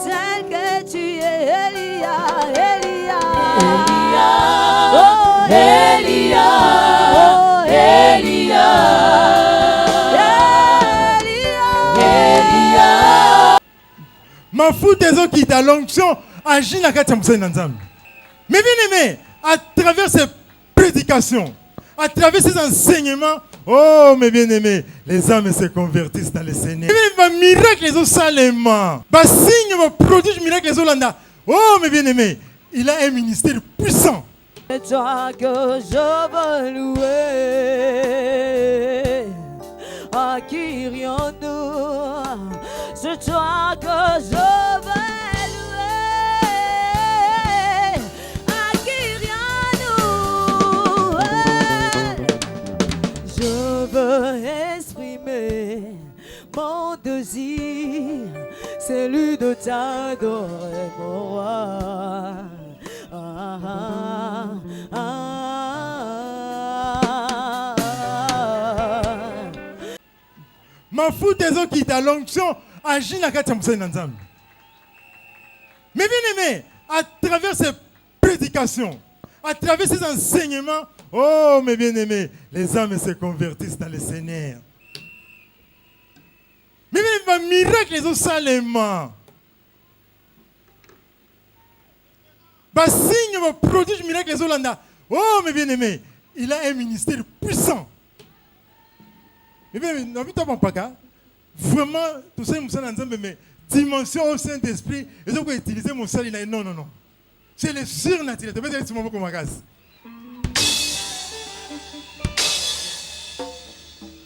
Tel que tu es, Elia, Elia, Elia, oh Elia, Elia. Ma foute des autres qui t'a l'onction agit la carte ensemble. Mais bien aimé, à travers ces prédications, à travers ces enseignements, oh mes bien-aimés, les âmes se convertissent dans le Seigneur. Les miracles les salement, les signes, les prodiges, miracles les Hollandais. Oh mes bien-aimés, il a un ministère puissant. C'est toi que je veux louer. À qui irions-nous? C'est toi que je veux louer. À qui irions-nous? Je veux exprimer mon désir, celui de t'adorer, mon roi. Ma foute des autres qui t'a l'onction agit la carte ensemble. Mais bien aimé, à travers ces prédications, à travers ces enseignements, oh mes bien-aimés, les âmes se convertissent dans le Seigneur. Mais bien les miracles les salement. Les signes, les prodiges, miracles les Hollandais. Oh mes bien-aimés, il a un ministère puissant. Mais bien, vraiment, tout ça, mais dimension au Saint-Esprit, et donc utiliser mon salut. Non, non, non. C'est le surnaturel.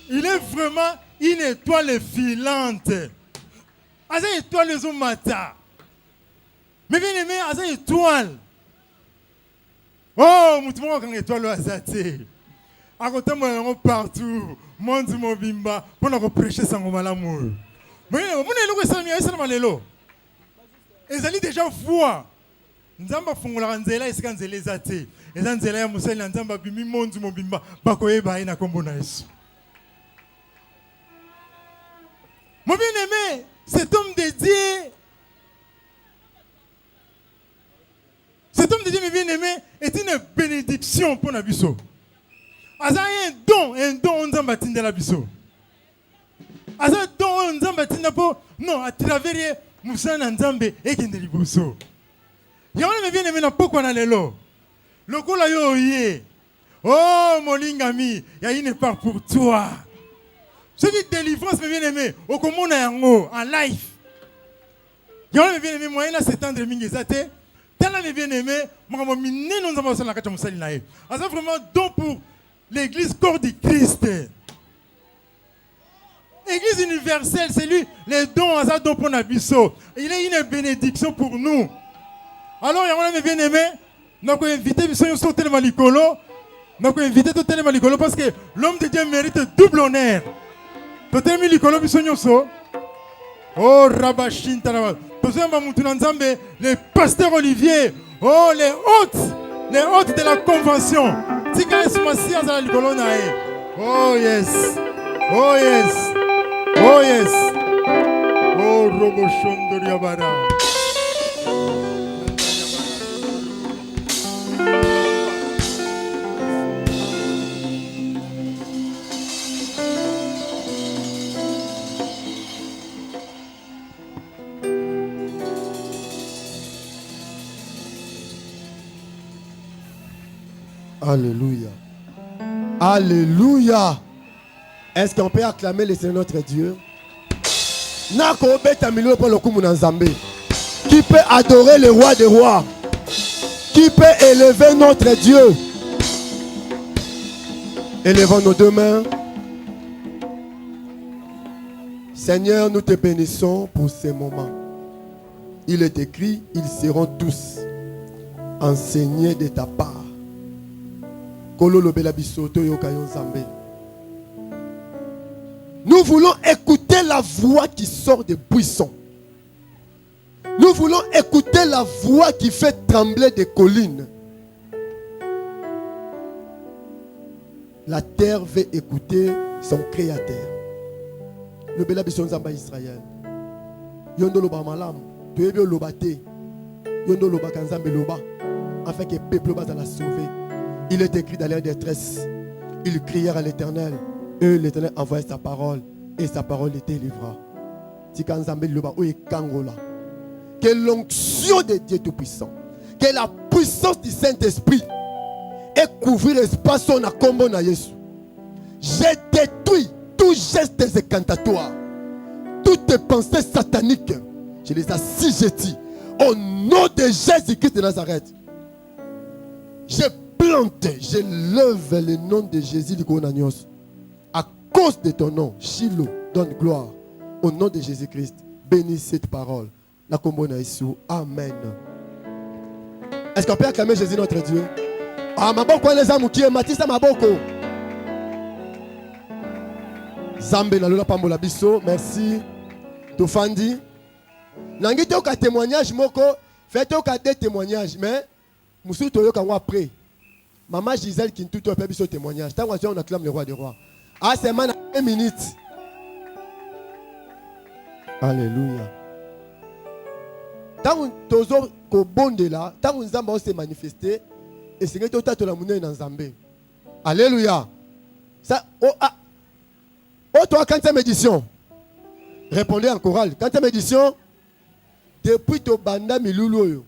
Il est vraiment une étoile filante. Asa étoile les matin. Mais bien aimé, asa étoile. Oh, mouton quand étoile azate. À côté moi partout, monde mon bimba pour nous prêcher sans malamour. Mais mon élo ça mia ça malelo. Ezali déjà foi. Nzamba fungola nzela isika nzela ezate. Eza nzela ya musali nzamba bimi monde mon bimba bakoyeba ina kombo na Yesu. Mon bien-aimé, cet homme de Dieu, mes bien-aimés, est une bénédiction pour Nabiso. Aza un don on zamba tinda la biso. Aza don on zamba tinda po non à travers Moussa Nzambe et Kendeli Bosso. Y'a mes bien-aimés na poko na lelo. Lokola yo yé. Oh mon lingami, il y a une part pour toi. Ce qui délivrance, mes bien-aimés, au commun en live. Il y a mes bien-aimés, moi, il a 7 ans de mingizate. Tel mes bien-aimés, moi, je suis non dans la carte de Moussalinaï. C'est vraiment don pour l'église corps du Christ. Église universelle, c'est lui, les dons, ça don pour Nabiso. Il est une bénédiction pour nous. Alors, il y a mes bien-aimés, nous avons invité Bisson sur Télémalicolo. Nous avons invité tout Télémalicolo parce que l'homme de Dieu mérite double honneur. Totemi likolo bisonyoso. Oh Rabashin Taraba. Tozemba mutuna nzambe le pasteur Olivier. Oh les hôtes de la convention. Tika esmasia za likolo na e. Oh yes. Oh yes. Oh yes. Oh Roboshon Doriabara. Alléluia. Alléluia. Est-ce qu'on peut acclamer le Seigneur notre Dieu? Qui peut adorer le roi des rois? Qui peut élever notre Dieu? Élevons nos deux mains. Seigneur, nous te bénissons pour ces moments. Il est écrit, ils seront tous enseignés de ta part. Nous voulons écouter la voix qui sort des buissons. Nous voulons écouter la voix qui fait trembler des collines. La terre veut écouter son créateur. Le bela bison zamba Israël. Yondo loba malam. Tu es bien lobate. Yondo loba kanzambe loba. Afin que le peuple va la sauver. Il est écrit dans leur détresse. Ils crièrent à l'Éternel. Et l'Éternel envoya sa parole. Et sa parole les délivra. Tikanzambe loba ou kangola. Que l'onction de Dieu Tout-Puissant, que la puissance du Saint-Esprit ait couvert l'espace on a combo na Jésus. J'ai détruit tous gestes incantatoire, toutes tes pensées sataniques. Je les assujettis au nom de Jésus-Christ de Nazareth. Je plante, je lève le nom de Jésus de Gonagnos. À cause de ton nom, Shiloh, donne gloire. Au nom de Jésus-Christ, bénis cette parole. La combo na Jésus. Amen. Est-ce qu'on peut acclamer Jésus notre Dieu? Ah, maboko les amis qui est Matissa maboko. Zambe na lola pambola biso. Merci. Tofandi. Nangi to ka témoignage moko, fait to ka deux témoignages mais musu to yo ka wa après. Maman Gisèle qui tout to pe biso témoignage. Tant on acclame le roi des rois. Ah, c'est man 1 minute. Alléluia. Tant tozo ko bonde là, tant nzamba s'est manifesté et c'est que tout à la monnaie dans Zambé. Alléluia. Ça toi 40e édition. Répondez en chorale. 40e édition depuis to banda milulu.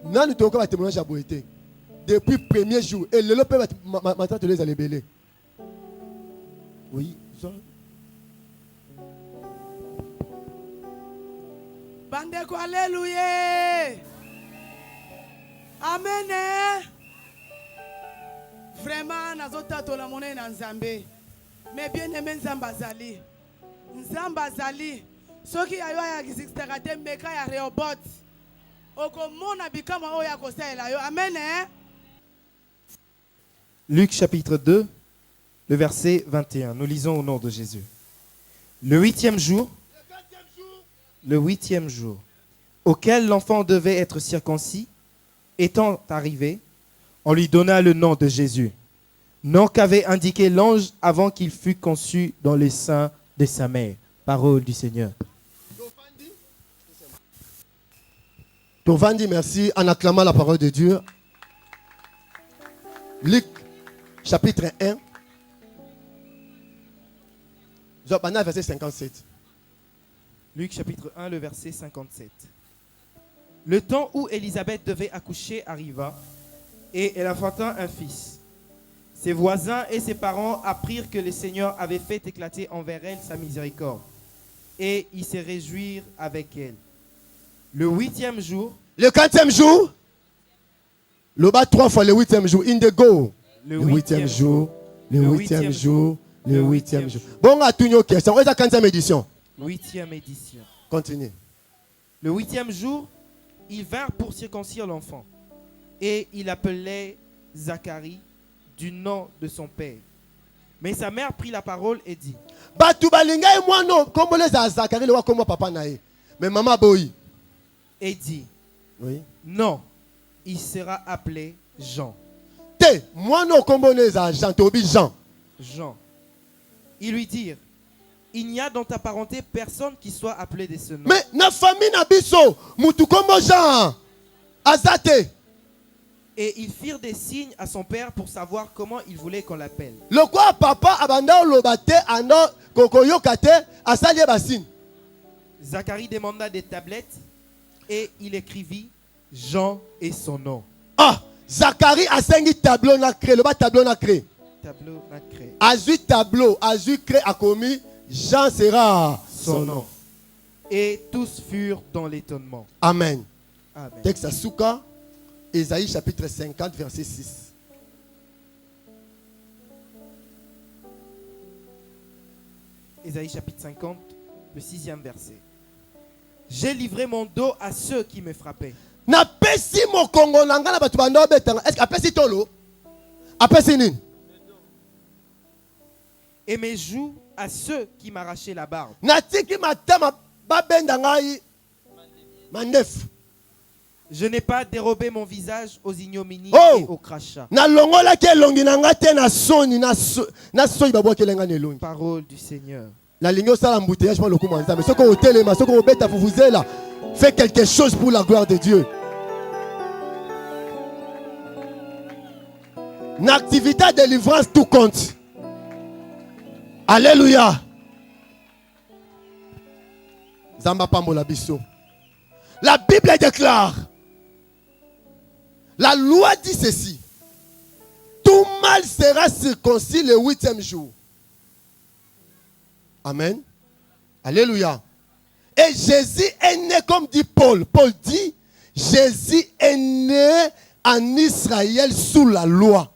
Nan to ko témoignage à boité. Depuis premier jour et le peut maintenant te les aller belé. Oui, ça. Bandeko, alléluia. Amen. Vraiment, nazota to la monnaie dans Zambé. Mais bien aimé Nzambazali. Nzambazali. Ce qui a eu à exister, meka ya reobot. Okomona bikama oya kosaela yo. Amen. Luc chapitre 2, le verset 21. Nous lisons au nom de Jésus. Le huitième jour, auquel l'enfant devait être circoncis, étant arrivé, on lui donna le nom de Jésus, nom qu'avait indiqué l'ange avant qu'il fût conçu dans le sein de sa mère. Parole du Seigneur. Tovandi, merci en acclamant la parole de Dieu. Luc chapitre 1, verset 57. Luc chapitre 1, le verset 57. Le temps où Élisabeth devait accoucher arriva, et elle enfanta un fils. Ses voisins et ses parents apprirent que le Seigneur avait fait éclater envers elle sa miséricorde, et ils se réjouirent avec elle. Le 8e jour, le 4e jour, le bas 3 fois le 8e jour, in the go. Le 8e jour, le 8e jour, le 8e jour. Bon, à tout nos questions. Où est la 4e édition? 8e édition. Continue. Le 8e jour, ils vinrent pour circoncire l'enfant. Et il appelait Zacharie du nom de son père. Mais sa mère prit la parole et dit: Batu balinga et moi non, comme les Zacharie le comme papa naé. Mais maman boy. Et dit: oui. Non, il sera appelé Jean. Te, moi non comme les Jean, Tobi Jean. Jean. Ils lui dirent: il n'y a dans ta parenté personne qui soit appelé de ce nom. Mais na famille na biso, mutu comme Jean. Azate. Et ils firent des signes à son père pour savoir comment il voulait qu'on l'appelle. Le quoi papa abanda lobate ano kokoyo kate asali basin. Zacharie demanda des tablettes et il écrivit Jean et son nom. Ah, Zacharie a 5 tableaux na créé, le bas tableau na créé. Tableau na créé. Azui tableau, azui créé a commis, Jean sera son nom. Et tous furent dans l'étonnement. Amen. Amen. Texte à Souka, Ésaïe chapitre 50, verset 6. Ésaïe chapitre 50, le 6e verset. J'ai livré mon dos à ceux qui me frappaient. Na pesi mo kongo nanga na batu bando betanga. Est-ce que apesi tolo? Apesi nini? Et mes joues à ceux qui m'arrachaient la barbe. Na tiki matama babenda ngai mandef. Je n'ai pas dérobé mon visage aux ignominies Oh! et aux crachats. Na longola ke longi nanga te na soni na soni babwa kelenga ne longi. Parole du Seigneur. La ligne au salam bouteillage pour le coup mais ce qu'on hôtel mais ce qu'on bête à vous là fait quelque chose pour la gloire de Dieu. Une activité de délivrance tout compte. Alléluia. Zamba pambola biso. La Bible déclare. La loi dit ceci. Tout mâle sera circoncis le 8e jour. Amen. Alléluia. Et Jésus est né comme dit Paul. Paul dit, Jésus est né en Israël sous la loi.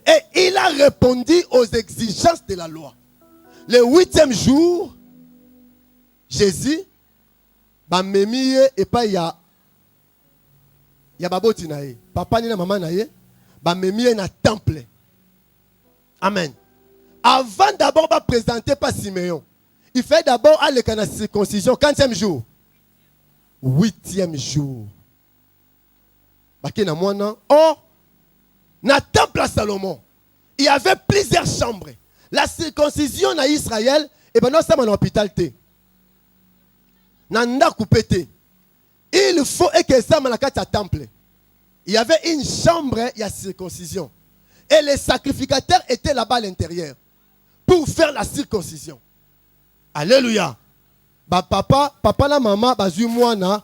Et il a répondu aux exigences de la loi. Le 8e jour, Jésus, bamemi et pas ya baboti na ye. Papa ni na maman na ye, bamemi na temple. Amen. Avant d'abord de présenter par Simeon, il fait d'abord aller à la circoncision. 40e jour. 8e jour. Oh, dans le temple à Salomon, il y avait plusieurs chambres. La circoncision en Israël, et ben non, ça m'a l'hôpital. Nanda coupé. Il faut que ça m'a la temple. Il y avait une chambre, il y a circoncision. Et les sacrificateurs étaient là-bas à l'intérieur pour faire la circoncision. Alléluia. Papa la maman, bazu mwana,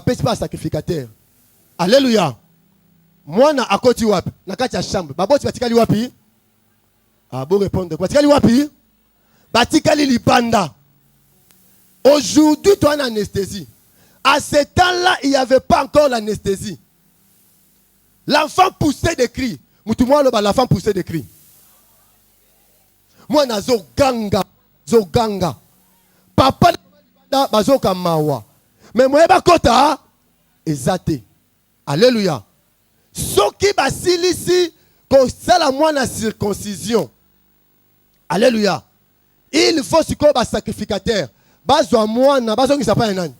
pèse pas sacrificateur. Alléluia. Mwana akoti wapi? Nakati ya chambre. Baboti batikali wapi? Ah, bon répondre. Batikali wapi? Batikali libanda. Aujourd'hui, tu as une anesthésie. À ce temps-là, il n'y avait pas encore l'anesthésie. L'enfant poussait des cris. L'enfant poussait des cris. Moi, nazo ganga. Papa, bazo kamawa. Mais moi, kota, ezate. Alléluia. Ce qui basile ici, quand c'est la moine circoncision. Alléluia. Il faut ce qu'on va sacrificateur. Bazo moine, bazo qui s'appelle un.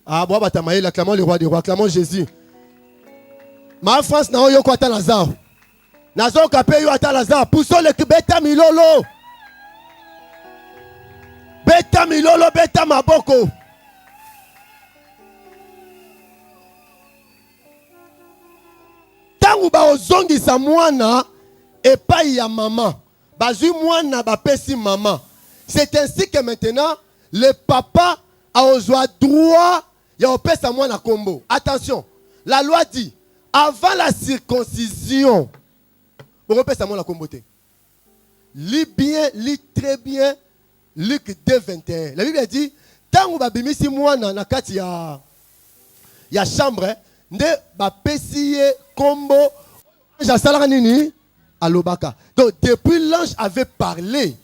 Ah, bon, batamaï, acclamons le roi des rois, acclamons Jésus. Ma France n'a pas eu Lazare. Nazo kapé yo ata Lazare. Poussons le beta milolo. Beta milolo, beta maboko. Tangu ba ozongi sa mwana et pas ya maman. Bazu mwana ba pesi maman. C'est ainsi que maintenant le papa a ozoa droit ya opesa mwana kombo. Attention, la loi dit avant la circoncision, vous repérez ça, mon la comboté. Lis bien, lis très bien, Luc 2, 21. La Bible dit, tant que vous avez moi dans la carte, il y a chambre, ne ba pesiye combo, j'asala nini alobaka. Donc depuis l'ange avait parlé,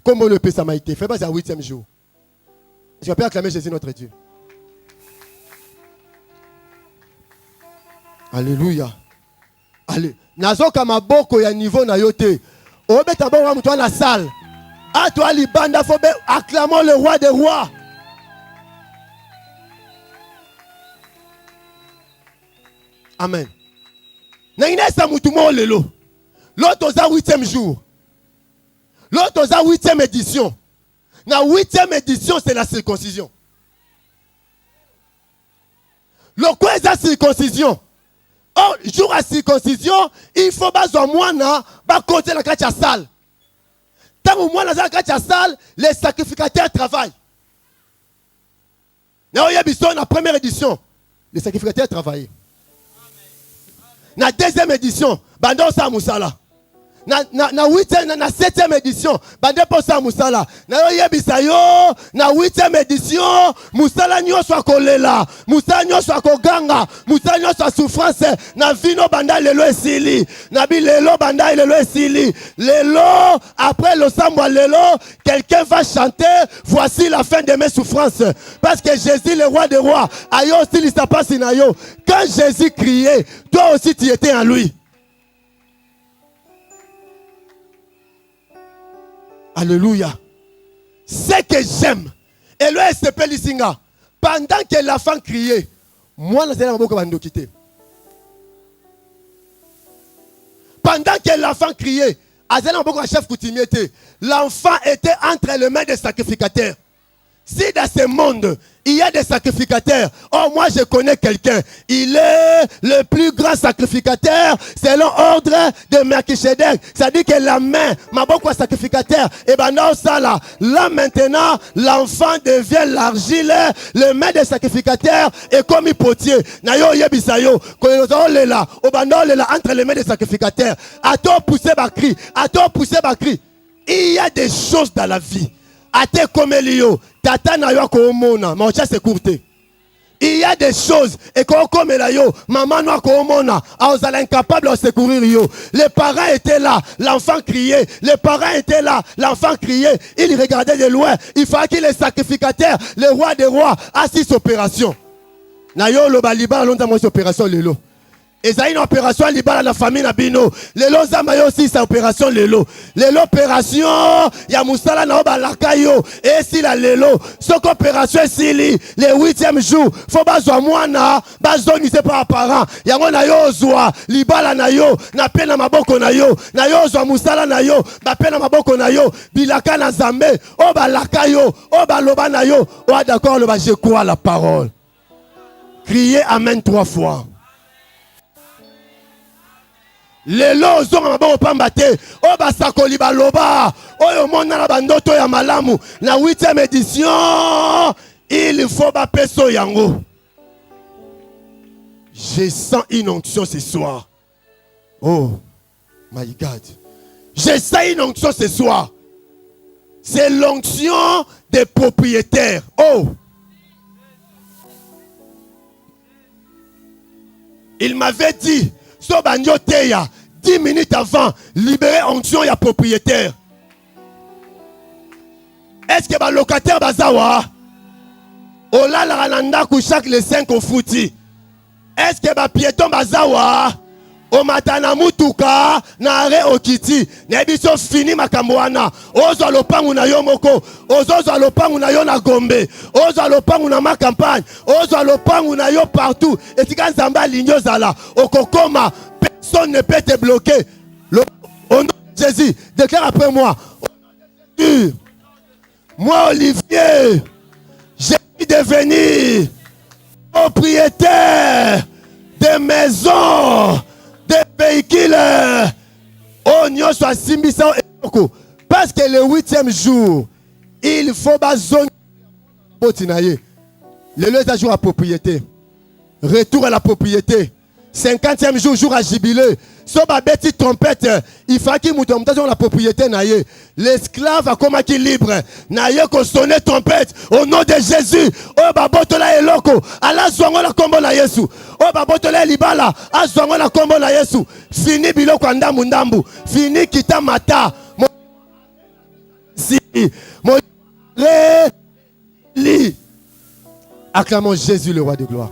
comme le pesa m'a été fait, pas à 8e jour. Je vais acclamer Jésus notre Dieu. Alléluia. Allez. Nazoka maboko ya niveau na yote. Obeta bon wa na salle. A toi libanda faut acclamons le roi des rois. Amen. Na inesa mutu mo lelo. L'autre za 8e jour. L'autre za 8e édition. Na 8e édition c'est la circoncision. Le quoi est la circoncision? Oh, jour à circoncision, il faut bazo mwana ba compter la carte à salle. Tant que mwana za carte à salle, les sacrificateurs travaillent. Na oyebiso na première édition, les sacrificateurs travaillent. Na deuxième édition, bando sa musala. na 7e édition bande posa musala na yo yebisa yo na 8e édition musala nyonso akolela musala nyonso akoganga musala nyonso a souffrance na vino banda lelo esili na bilelo banda lelo esili lelo après le sambwa lelo quelqu'un va chanter voici la fin de mes souffrances parce que Jésus le roi des rois ayo aussi il passe na yo quand Jésus criait toi aussi tu étais en lui. Alléluia. Ce que j'aime, et le SCP Lisinga, pendant que l'enfant criait, moi, je n'ai pas quitter. Pendant que l'enfant criait, chef coutumier, l'enfant était entre les mains des sacrificateurs. Si dans ce monde, il y a des sacrificateurs, oh moi je connais quelqu'un, il est le plus grand sacrificateur selon ordre de Melchisedec. C'est-à-dire que la main, ma beaucoup sacrificateur, et ben non ça là maintenant, l'enfant devient l'argile, le main des sacrificateurs est comme un potier. Nayo yebisayo, là, au bandol là entre les mains des sacrificateurs. A-t-on poussé bakri, a-t-on poussé bakri. Il y a des choses dans la vie. Ate komelio, tata na yo ko mona, ma ocha se courte. Il y a des choses et quand comme la yo, maman no ko mona, a os incapable de secourir yo. Les parents étaient là, l'enfant criait, les parents étaient là, l'enfant criait, il regardait de loin, il fallait qu'il les sacrificateurs, le roi des rois a 6 opérations. Na yo lo baliba longtemps moi opération lelo. Et ça une opération libala la famille na bino. Lelo zamayo aussi sa opération lelo. Lelo opération ya musala na obalaka yo. Et si la lelo, cette opération sili le 8e jour, faut bazwa mwana, bazonise par parent. Yango na yo zwa libala na yo, na pena maboko na yo, na yo zwa musala na yo, ba pena maboko na yo, bilaka na zambe, obalaka yo, obaloba na yo. Oh d'accord, le ba je crois la parole. Criez amen 3 fois. Lelo zonga maboko pamba te o basakoli baloba oyo mona na bandoto ya malamu na 8e édition il faut ba peso yango. Je sens une onction ce soir. Oh my God. Je sens une onction ce soir. C'est l'onction des propriétaires. Oh. Il m'avait dit so banyo teya 10 minutes avant, libérer onction et propriétaire. Est-ce que le locataire bazawa? Ola la rananda chaque les 5 au fouti. Est-ce que le piéton bazawa? O matana mutuka na are okiti. Nebiso fini makamwana. Ozo lopangu na yo moko. Ozo lopangu na yo na Gombe. Ozo lopangu na ma campagne. Ozo lopangu na yo partout. Et tika nzamba linyo zala. Okokoma. Personne ne peut te bloquer. Au nom de Jésus, déclare après moi. Moi, Olivier, j'ai devenu propriétaire de maisons, de véhicules. Oh, nous sommes Simbisa et parce que le 8e jour, il faut bazonner. Le lieu jour à propriété. Retour à la propriété. 50e jour, jour à jubilé. So ba beti trompette, il faut qu'il moutonne la propriété naie. L'esclave a comme qui libre. Naie ko sonner trompette au nom de Jésus. Oh ba botola eloko, ala zongo la kombo na Yesu. Oh ba botola libala, a zongo la kombo na Yesu. Fini biloko ndambu ndambu. Fini kita mata. Si mon li. Acclamons Jésus le roi de gloire.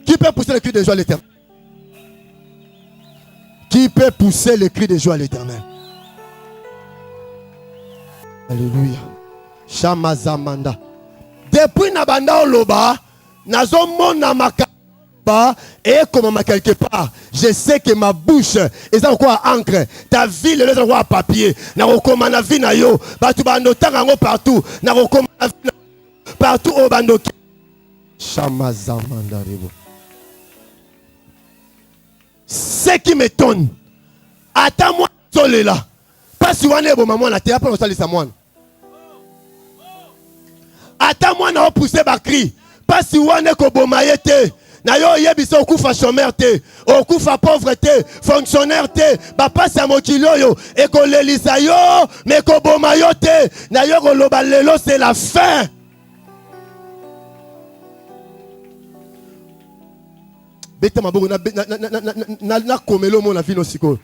Qui peut pousser le cri de joie à l'Éternel? Qui peut pousser le cri de joie à l'Éternel? Alléluia. Chamazamanda. Depuis Nabanda Oloba, Nazomona Makaba, et comme quelque part, je sais que ma bouche est encore encre. Ta vie, est encore papier. Narokoma na vie na yo. Batu bando tango partout. Narokoma na vie partout au bando. Chamazamanda rebo. Ce qui m'étonne, attends-moi, là. Pas si on est bon, maman, la terre, pas on s'allie sa moine. Attends-moi, on a poussé ma cri. Pas si on est bon, maïete. Na yo yebisa okufa chômeur te, okufa pauvreté, fonctionnaire te, ba passe ya mokili oyo ekolelisa yo, mais ekoboma yo te. Na yo koloba lelo c'est la fin. Beta maboko na komelo mo na vie no siko.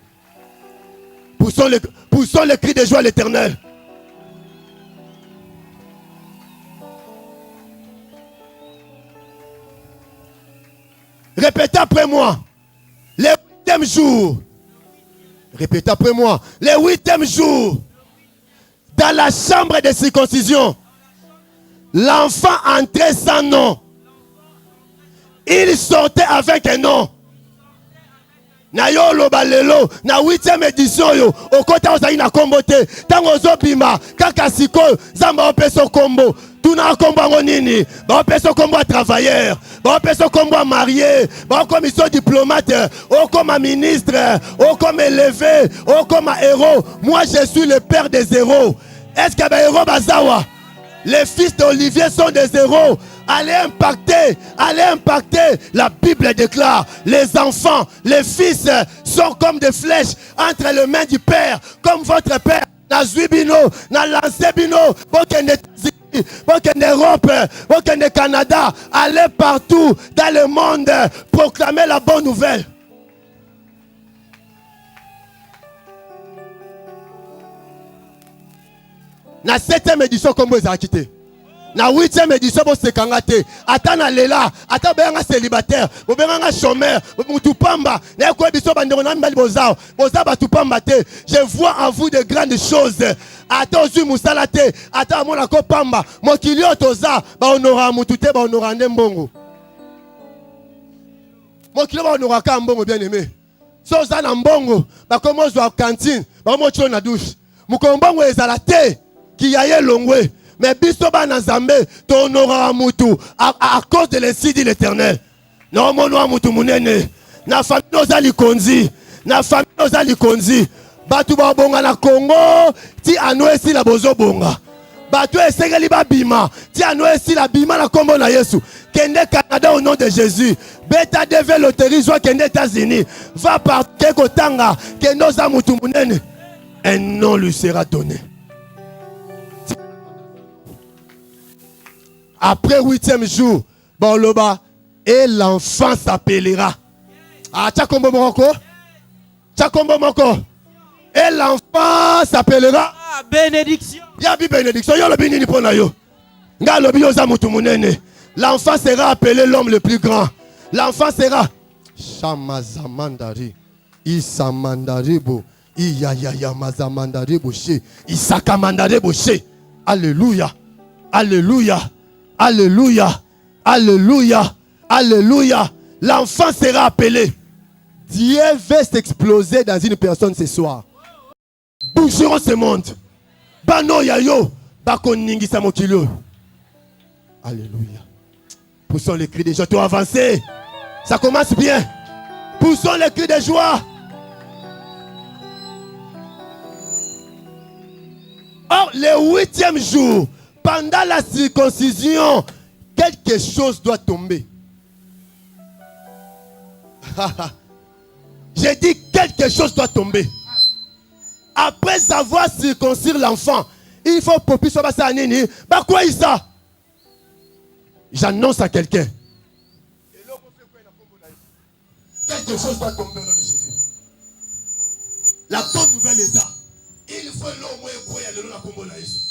Poussons le cri de joie à l'Éternel. Répétez après moi. Le 8e jour. Répétez après moi. Le 8e jour. Dans la chambre de circoncision. L'enfant entrait sans nom. Il sortait avec un nom. Na yo loba lelo na 8e édition yo okota ozali na kombo te tango ozobima kaka siko zamba opeso kombo tuna kombo ngo nini ba opeso kombo a travailleur ba opeso kombo a marié ba commission diplomate o comme ministre o comme élevé o comme héros. Moi je suis le père des héros. Est-ce que ba héros bazawa les fils d'Olivier sont des héros? Allez impacter. La Bible déclare, les enfants, les fils sont comme des flèches entre les mains du Père, comme votre Père. Na Zuibino, na Lancebino, aucun États-Unis, aucun Europe, aucun Canada. Allez partout dans le monde, proclamer la bonne nouvelle. Na 7e édition, comme vous avez quitté. Na 8e édition, vous avez kangate. Atana lela, ata benga célibataire, vous benga chômeur, vous pamba. Na quoi édition bandero na mbali bozao, bozao batupamba te. Je vois en vous de grandes choses. Ata ozu musalate, ata mona ko pamba. Mokili otoza, ba honora mutute, ba honora ndembongo. Mokili ba honora ka mbongo bien aimé. So za na mbongo, ba komo zo cantine, ba mo cho na douche. Mukombongo ezala te. Qui y a longwe, mais bisoba na Zambé, ton aura mutu à cause de l'esprit de l'Éternel. Non mon noa mutu munene, na famille ozali konzi, na famille ozali konzi. Batu ba bonga na Congo, ti anoesi la bozo bonga. Batu esengeli ba bima, ti anoesi la bima na kombo na Yesu. Kende Canada au nom de Jésus. Beta deve loterie soit kende États-Unis. Va par Kekotanga, kendo za mutu munene. Un nom lui sera donné. Après 8e jour, bon loba, et l'enfant s'appellera. Ah, Tchakombo Moroko? Tchakombo Moko. Et l'enfant s'appellera. Ah, bénédiction. Yabi bénédiction. Yo lobi nini pona yo. Nga lobi yo za mutu munene. L'enfant sera appelé l'homme le plus grand. L'enfant sera. Shamazamandari. Isamandaribo. Iyayaya mazamandaribo she. Isakamandaribo she. Alléluia. Alléluia. Alléluia, alléluia, alléluia. L'enfant sera appelé. Dieu veut s'exploser dans une personne ce soir. Bougerons ce monde. Bano yayo, bako ningisa mokilo. Alléluia. Poussons les cris de joie. Tu as avancé. Ça commence bien. Poussons les cris de joie. Or, le 8e jour, pendant la circoncision, quelque chose doit tomber. J'ai dit quelque chose doit tomber. Après avoir circoncis l'enfant, il faut popper sur sa nini. Bah quoi est ça? J'annonce à quelqu'un. Quelque chose doit tomber au nom de Jésus. La bonne nouvelle est ça. Il faut l'homme et le nom de la combo naïs.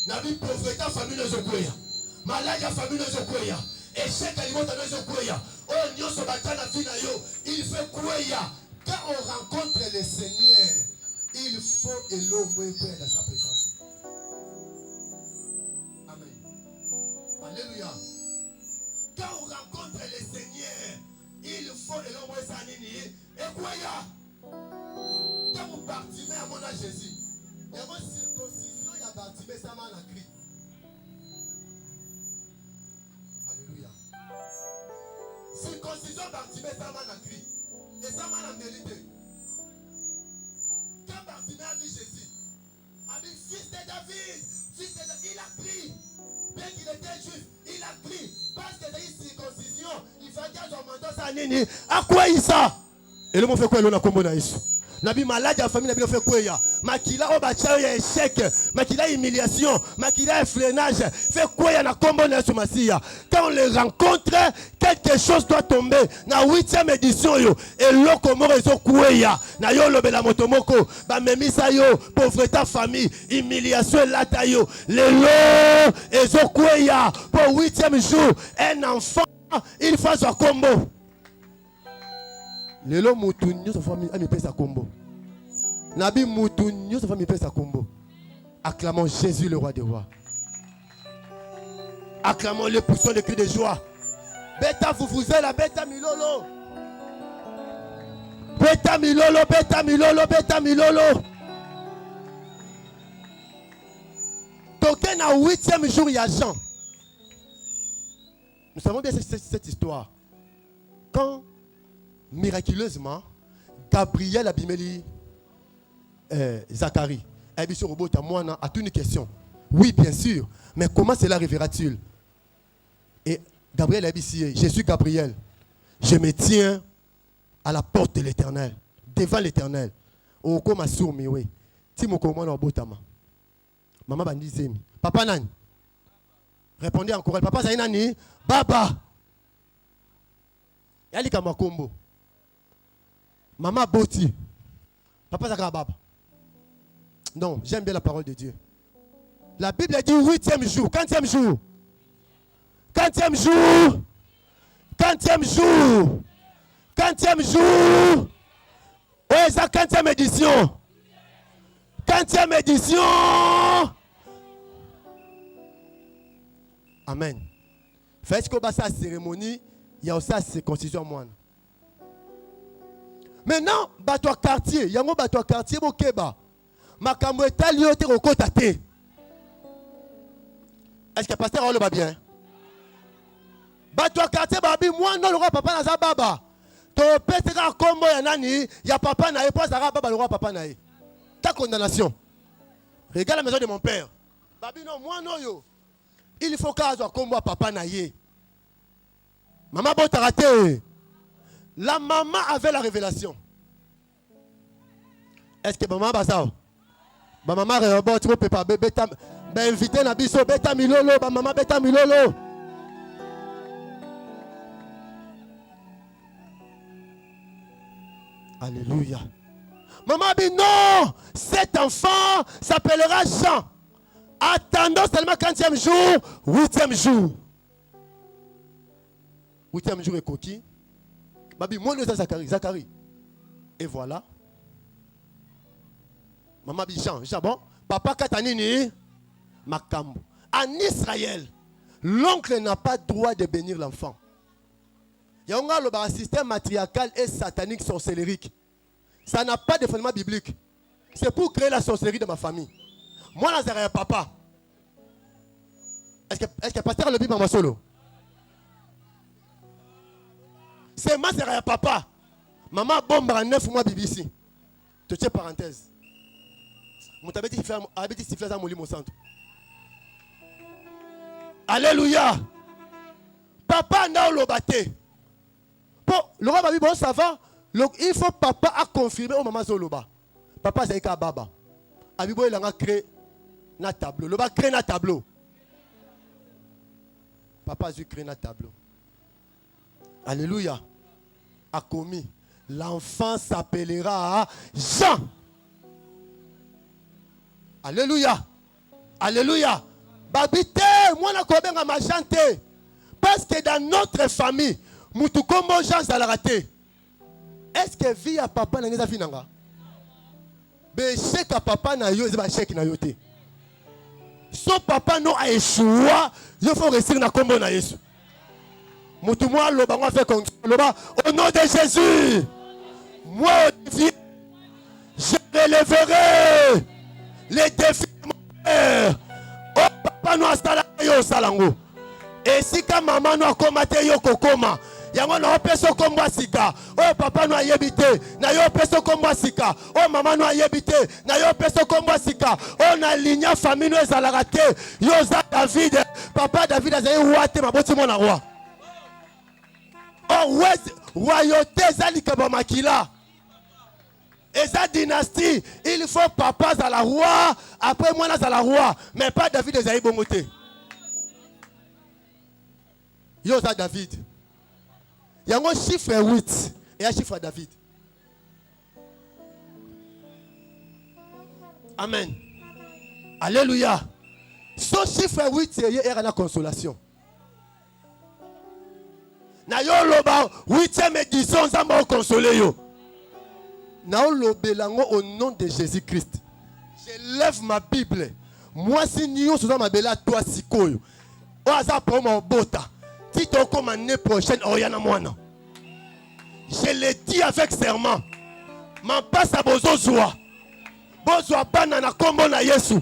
Nabi pauvreté famille de Zokoya. Maladie famille de Zokoya. Échec alimentaire de Zokoya. Oh, Nyon Sobatana Finayo. Il fait quoi? Quand on rencontre le Seigneur, il faut l'homme et dans sa présence. Amen. Alléluia. Quand on rencontre le Seigneur, il faut l'homme et sa nini. Et quoi? Quand vous partez à mon âge Jésus, et votre circoncision, il y a parti, mais ça m'a écrit. Alléluia. Circoncision parti, mais ça m'a écrit. Et ça m'a mérité. Quand Bartimée a vu Jésus, a dit fils de David, il a crié. bien qu'il était juif, il a pris. Parce que c'est une circoncision, il fallait qu'il soit ça nini. À quoi il ça? Et le mot fait quoi? Il a combo na isu. Nabi malade la famille nabi fait quoi ya? Makila obacha ya échec, makila humiliation, makila freinage. Fait quoi ya na combo na Masia? Quand on les rencontre, quelque chose doit tomber. Na 8e édition yo, et lokomo rezo quoi ya? Na yo lobela motomoko, ba memisa yo, pauvreté famille, humiliation lata yo. Lelo ezo quoi ya? Pour 8e jour, un enfant, il fait son combo. Lelo mutunyo sa famille a mis sa combo. Nabi mutunyo sa famille sa combo. Acclamons Jésus le roi des rois. Acclamons le poussons de cris de joie. Beta la beta milolo. Beta milolo, beta milolo, beta milolo. Toké na 8e jour il y a Jean. Nous savons bien cette histoire. Quand miraculeusement, Gabriel abimeli Zacharie. A toute une question. Oui, bien sûr. Mais comment cela arrivera-t-il? Et Gabriel a dit, je suis Gabriel. Je me tiens à la porte de l'Éternel, devant l'Éternel. Maman bandit papa nani? Répondez encore. Papa c'est nani? Baba. Yali kama kombo. Maman Boti. Papa Zakara Baba. Non, j'aime bien la parole de Dieu. La Bible dit 8e jour. 40e jour. 40e jour. 40e jour. 40e jour. Oui, c'est la 40e édition. 40e édition. Amen. Faites que la cérémonie, il y a aussi la circoncision moine. Maintenant, bateau quartier, il y a un bateau quartier Bokeba. Makambo etali yote kokota te. Est-ce que pasteur on le va bien? Bateau quartier babi moi non le roi papa na baba. To petera kombo ya nani, ya papa na pas ça baba le roi papa na. Ta condamnation. Regarde la maison de mon père. Babi non moi non yo. Il faut qu'à soit kombo papa na ye. Maman botarate. La maman avait la révélation. Est-ce que maman basa? Maman réobot tu peux pas beta inviter na biso beta milolo, maman beta milolo. Alléluia. Maman dit non, cet enfant s'appellera Jean. Attendons seulement 40e jour, 8e jour. 8e jour est coquille. Babi, moi, nous Zacharie. Et voilà. Maman dit Jean, bon, papa Katanini, Makambo. En Israël, l'oncle n'a pas droit de bénir l'enfant. Il y a un système matriarcal et satanique sorcellérique. Ça n'a pas de fondement biblique. C'est pour créer la sorcellerie de ma famille. Moi, Nazaré, papa. Est-ce que pasteur le dit maman solo? C'est ma sœur papa. Maman bombe en 9 mois BBC. Tu sais parenthèse. Mon tabeti siffle ça mon centre. Alléluia. Papa n'a pas battu. Bon, le roi Babi bon ça va. Il faut papa a confirmé au maman Zoloba. Papa c'est ka baba. Abibo il a créé na tableau. Le ba créé na tableau. Papa a créé na tableau. Alléluia. A commis. L'enfant s'appellera Jean. Alléluia. Alléluia. Babité, moi na kobenga ma chanté. Parce que dans notre famille, mutukombo Jean Zalarate. Est-ce que vie à papa na ngeza finanga? Be chèque à papa na yo, c'est pas chèque na yote. Son papa non a échoué, il faut rester na kombo na Yesu. Moutouma loba on fait comme loba au nom de Jésus. Moi Olivier, je relèverai les défis de mon père. Oh papa nous installa yo salango. Et si ka maman nous komate yo kokoma. Yango na opeso kombo sika. Oh papa nous ayebité. Na yo peso kombo sika. Oh maman nous ayebité. Na yo peso kombo sika. Oh na ligne famille nous ezalaka te. Yo za David. papa David a dit roi te maboti mon roi. Oh royauté zalika makila. Et sa dynastie, il faut papa à la roi, après moi à la roi, mais pas David Esaïe bongote. Yo ça David. Il y a un chiffre 8 et un chiffre David. Amen. Alléluia. Ce chiffre 8 c'est la consolation. Na yo loba 8e édition zamba consoler yo. Na lo belango au nom de Jésus-Christ. Je lève ma Bible. Moi si nous sommes ma bela toi sikoyo. O aza pour mon bota. Tito comme année prochaine oyana mwana. Je le dis avec serment. Ma passe à bozo joie. Bozo bana na kombo na Yesu.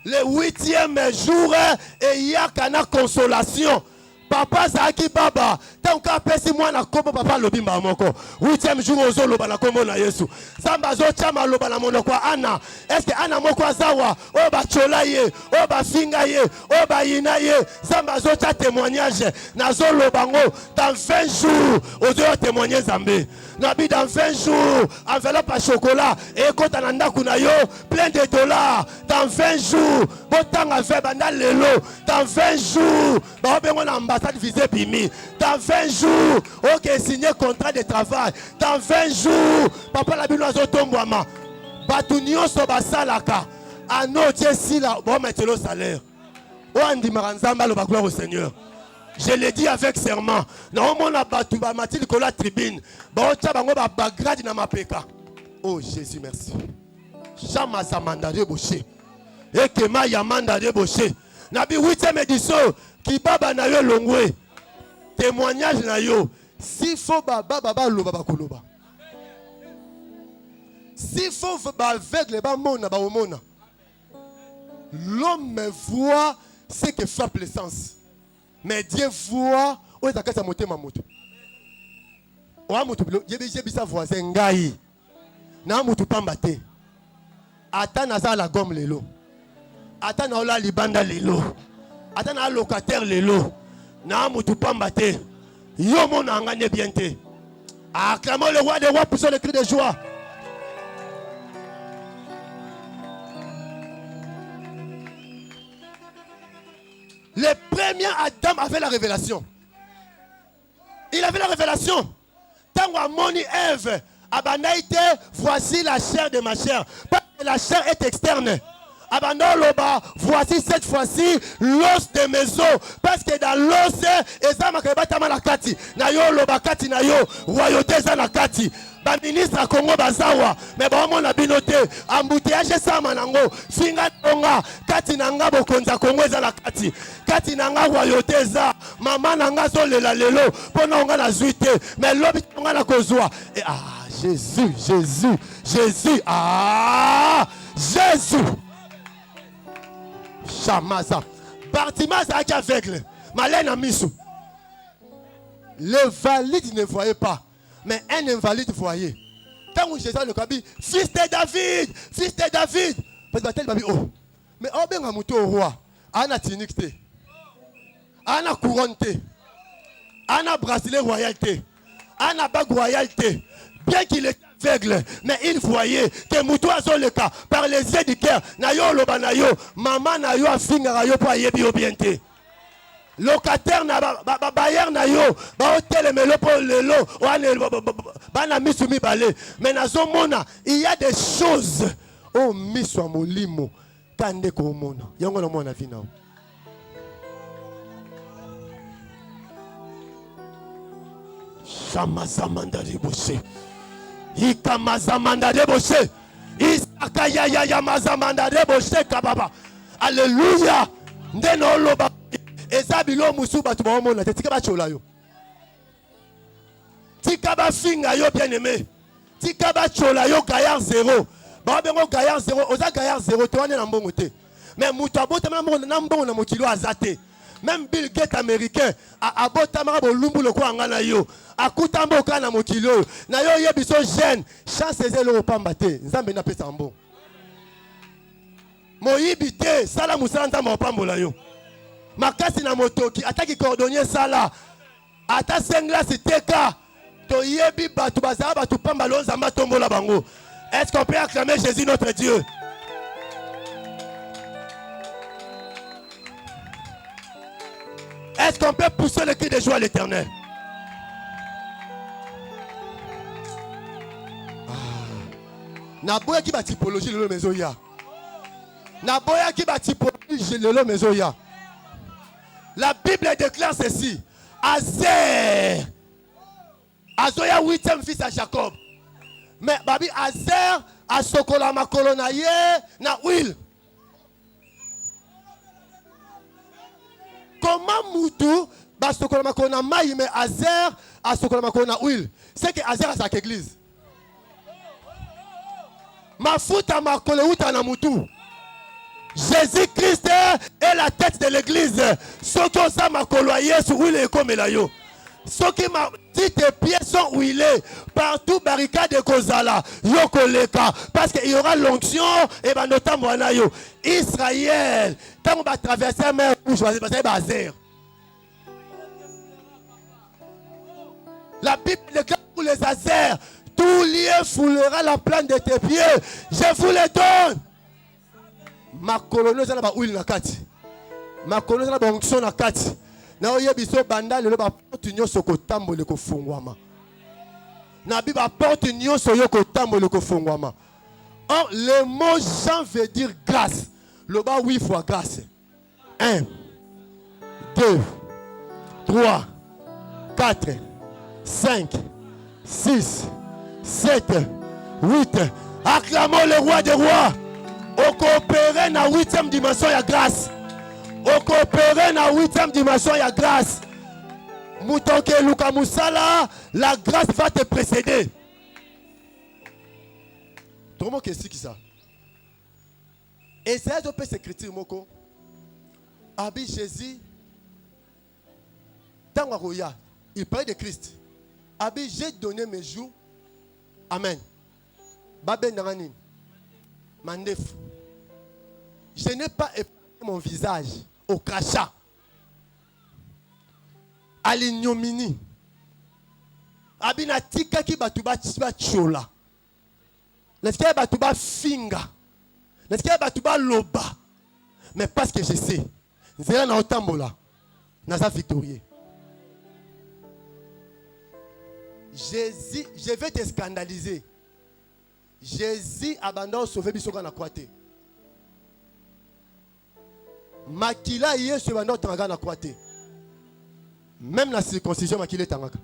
Le 8e jour et il y a kana consolation. Papa Zaki Baba, tant qu'à pesi moi na kombo papa lobimba moko. 8e jour ozo loba na kombo na Yesu. Samba zo chama loba na monoko Anna. Est-ce que Anna moko azawa o ba chola ye, o ba finga ye, o ba yina ye. Samba zo cha témoignage na zo lobango dans 20 jours ozo témoigner Zambé. Nabi dans 20 jours enveloppe à chocolat et kota na ndaku na yo plein de dollars dans 20 jours. Botanga fait banda lelo dans 20 jours. Ba obengo na ambassade visée bimi dans 20 jours. OK signer contrat de travail dans 20 jours. Papa la bino zo tombwama. Batu nyonso basalaka anotie sila bon mettre le salaire. O andi maranzamba lo ba gloire au Seigneur. Je l'ai dit avec serment. Non, mon abattu, Mathilde Kola tribune. Oh Jésus, merci. Chama Zamanda de Boucher. Et que ma Yamanda de Boucher. Nabi 8e édition. Qui baba na yo longwe. Témoignage na yo. S'il faut baba loba bakoloba. S'il faut aveugle ba mona ba omona. L'homme voit ce que frappe le sens. Mais Dieu voit où est-ce que ça monte ma moto. Oa moto j'ai bisa voisin ngai. Na moto pambate. Ata na za la gomme lelo. Ata na ola libanda lelo. Ata na locataire lelo. Na moto pambate. Yo mon ngane bienté. Acclamons le roi des rois pour son cri de joie. Le premier Adam avait la révélation. Il avait la révélation. Tant que moni Ève, abanaïté, voici la chair de ma chair. Parce que la chair est externe. Abandon voici cette fois-ci l'os de mes os. Parce que dans l'os, ezama kebata la kati. Na yo loba kati na yo, royauté za na kati. Ba ministre à Congo bazawa, mais ba mon abinoté, embouteillage ça manango, finga tonga, kati nanga bokonza Congo za la kati. Kati nanga royauté za, mama nanga so lela lelo, pona nga na zuite, mais lobi tonga na kozwa. Et Jésus, Jésus, Jésus, Jésus. Chamaza. Bartimas a été aveugle. Malène a mis. Le valide ne voyait pas. Mais un invalide voyait. Quand on Jésus le kabi, fils de David, fils de David. Parce que babi oh. Mais oh ben amuto au roi. Ana tinikte. Ana couronne. Ana bracelet royauté. Ana bague royauté. Bien qu'il était aveugle, mais il voyait que Moutou a le cas par les yeux du cœur. Nayo loba nayo, maman nayo a finga yo pour yebi obienté. Locataire na bailleur nayo, ba hôtel melo pour lelo, bana misumi balé. Mais nazo mona, il y a des choses. Oh miswa molimo, kande ko mona. Yango na mona vina. Chama zamanda liboshe. Ika mazamanda de boshe. Isaka ya mazamanda de boshe kababa. Alléluia. Ndeno loba. Ezabilo musuba tu baomona te tika ba chola yo. Tika ba finga yo bien aimé. Tika ba chola yo gaillard 0. Ba bengo gaillard 0, oza gaillard 0 to wane na mbongo te. Mais mutu abota na mbongo na mokilo azate. Même Bill Gates américain a abota mara bolumbu loko angana yo. Akutambo kana mokilo na yo yebiso jeune chance ezelo opamba te nzambe na pesa mbo moyibite sala musala nzambe opambola yo makasi na motoki ataki cordonnier sala ata sengla siteka toyebi batu bazala batu pamba lonzamba tombola bango. Est-ce qu'on peut acclamer Jésus notre Dieu? Est-ce qu'on peut pousser le cri de joie à l'Éternel? Naboya qui va typologie le mezoya. Naboya qui va typologie le mezoya. La Bible déclare ceci. Azer. Azoya 8e fils à Jacob. Mais babi Azer a sokola makolo na ye na huile. Comment Moutou ba sokola makolo na maï mais Azer a sokola makolo na huile? C'est que Azer a sa église. Mafuta makolo uta na Moutou. Jésus-Christ est la tête de l'église. Soko sa makolo yesu huile ekomela yo. Ceux qui m'ont dit tes pieds sont huilés partout barricade de Kozala Yokoleka parce qu'il y aura l'onction et ben notamment Israël quand on va traverser la mer rouge la Bible déclare pour les Azers tout lieu foulera la plante de tes pieds, je vous les donne. Ma colonie c'est la huile na kati, ma colonie c'est la onction na kati. Na oyebiso banda lelo ba porte nyonso ko tambole ko fungwama. Na bi ba porte nyonso yo ko tambole ko fungwama. Or le mot Jean veut dire grâce. Le bas 8 fois grâce. 1 2 3 4 5 6 7 8. Acclamons le roi des rois. Au coopérer na 8e dimension ya grâce. Au coopérer dans la 8e dimension, il y a grâce. Moutonke Luka Moussala, la grâce va te précéder. Tout le monde qui ça. Et c'est un peu écriture, Moko. Abi Jésus, dans la Roya, il parlait de Christ. Abi, j'ai donné mes jours. Amen. Baben Naranin. Mandef. Je n'ai pas épargné mon visage au crachat, à l'ignominie. Abina tika ki batuba chola. N'est-ce batuba finga. N'est-ce batuba loba. Mais parce que je sais, zéla na otambola, naza victorieux. Jésus, je vais te scandaliser. Jésus abandonne sauver bisoka na kwate. Makila yé sur un autre tanga na kwate. Même la circoncision makila tangaka.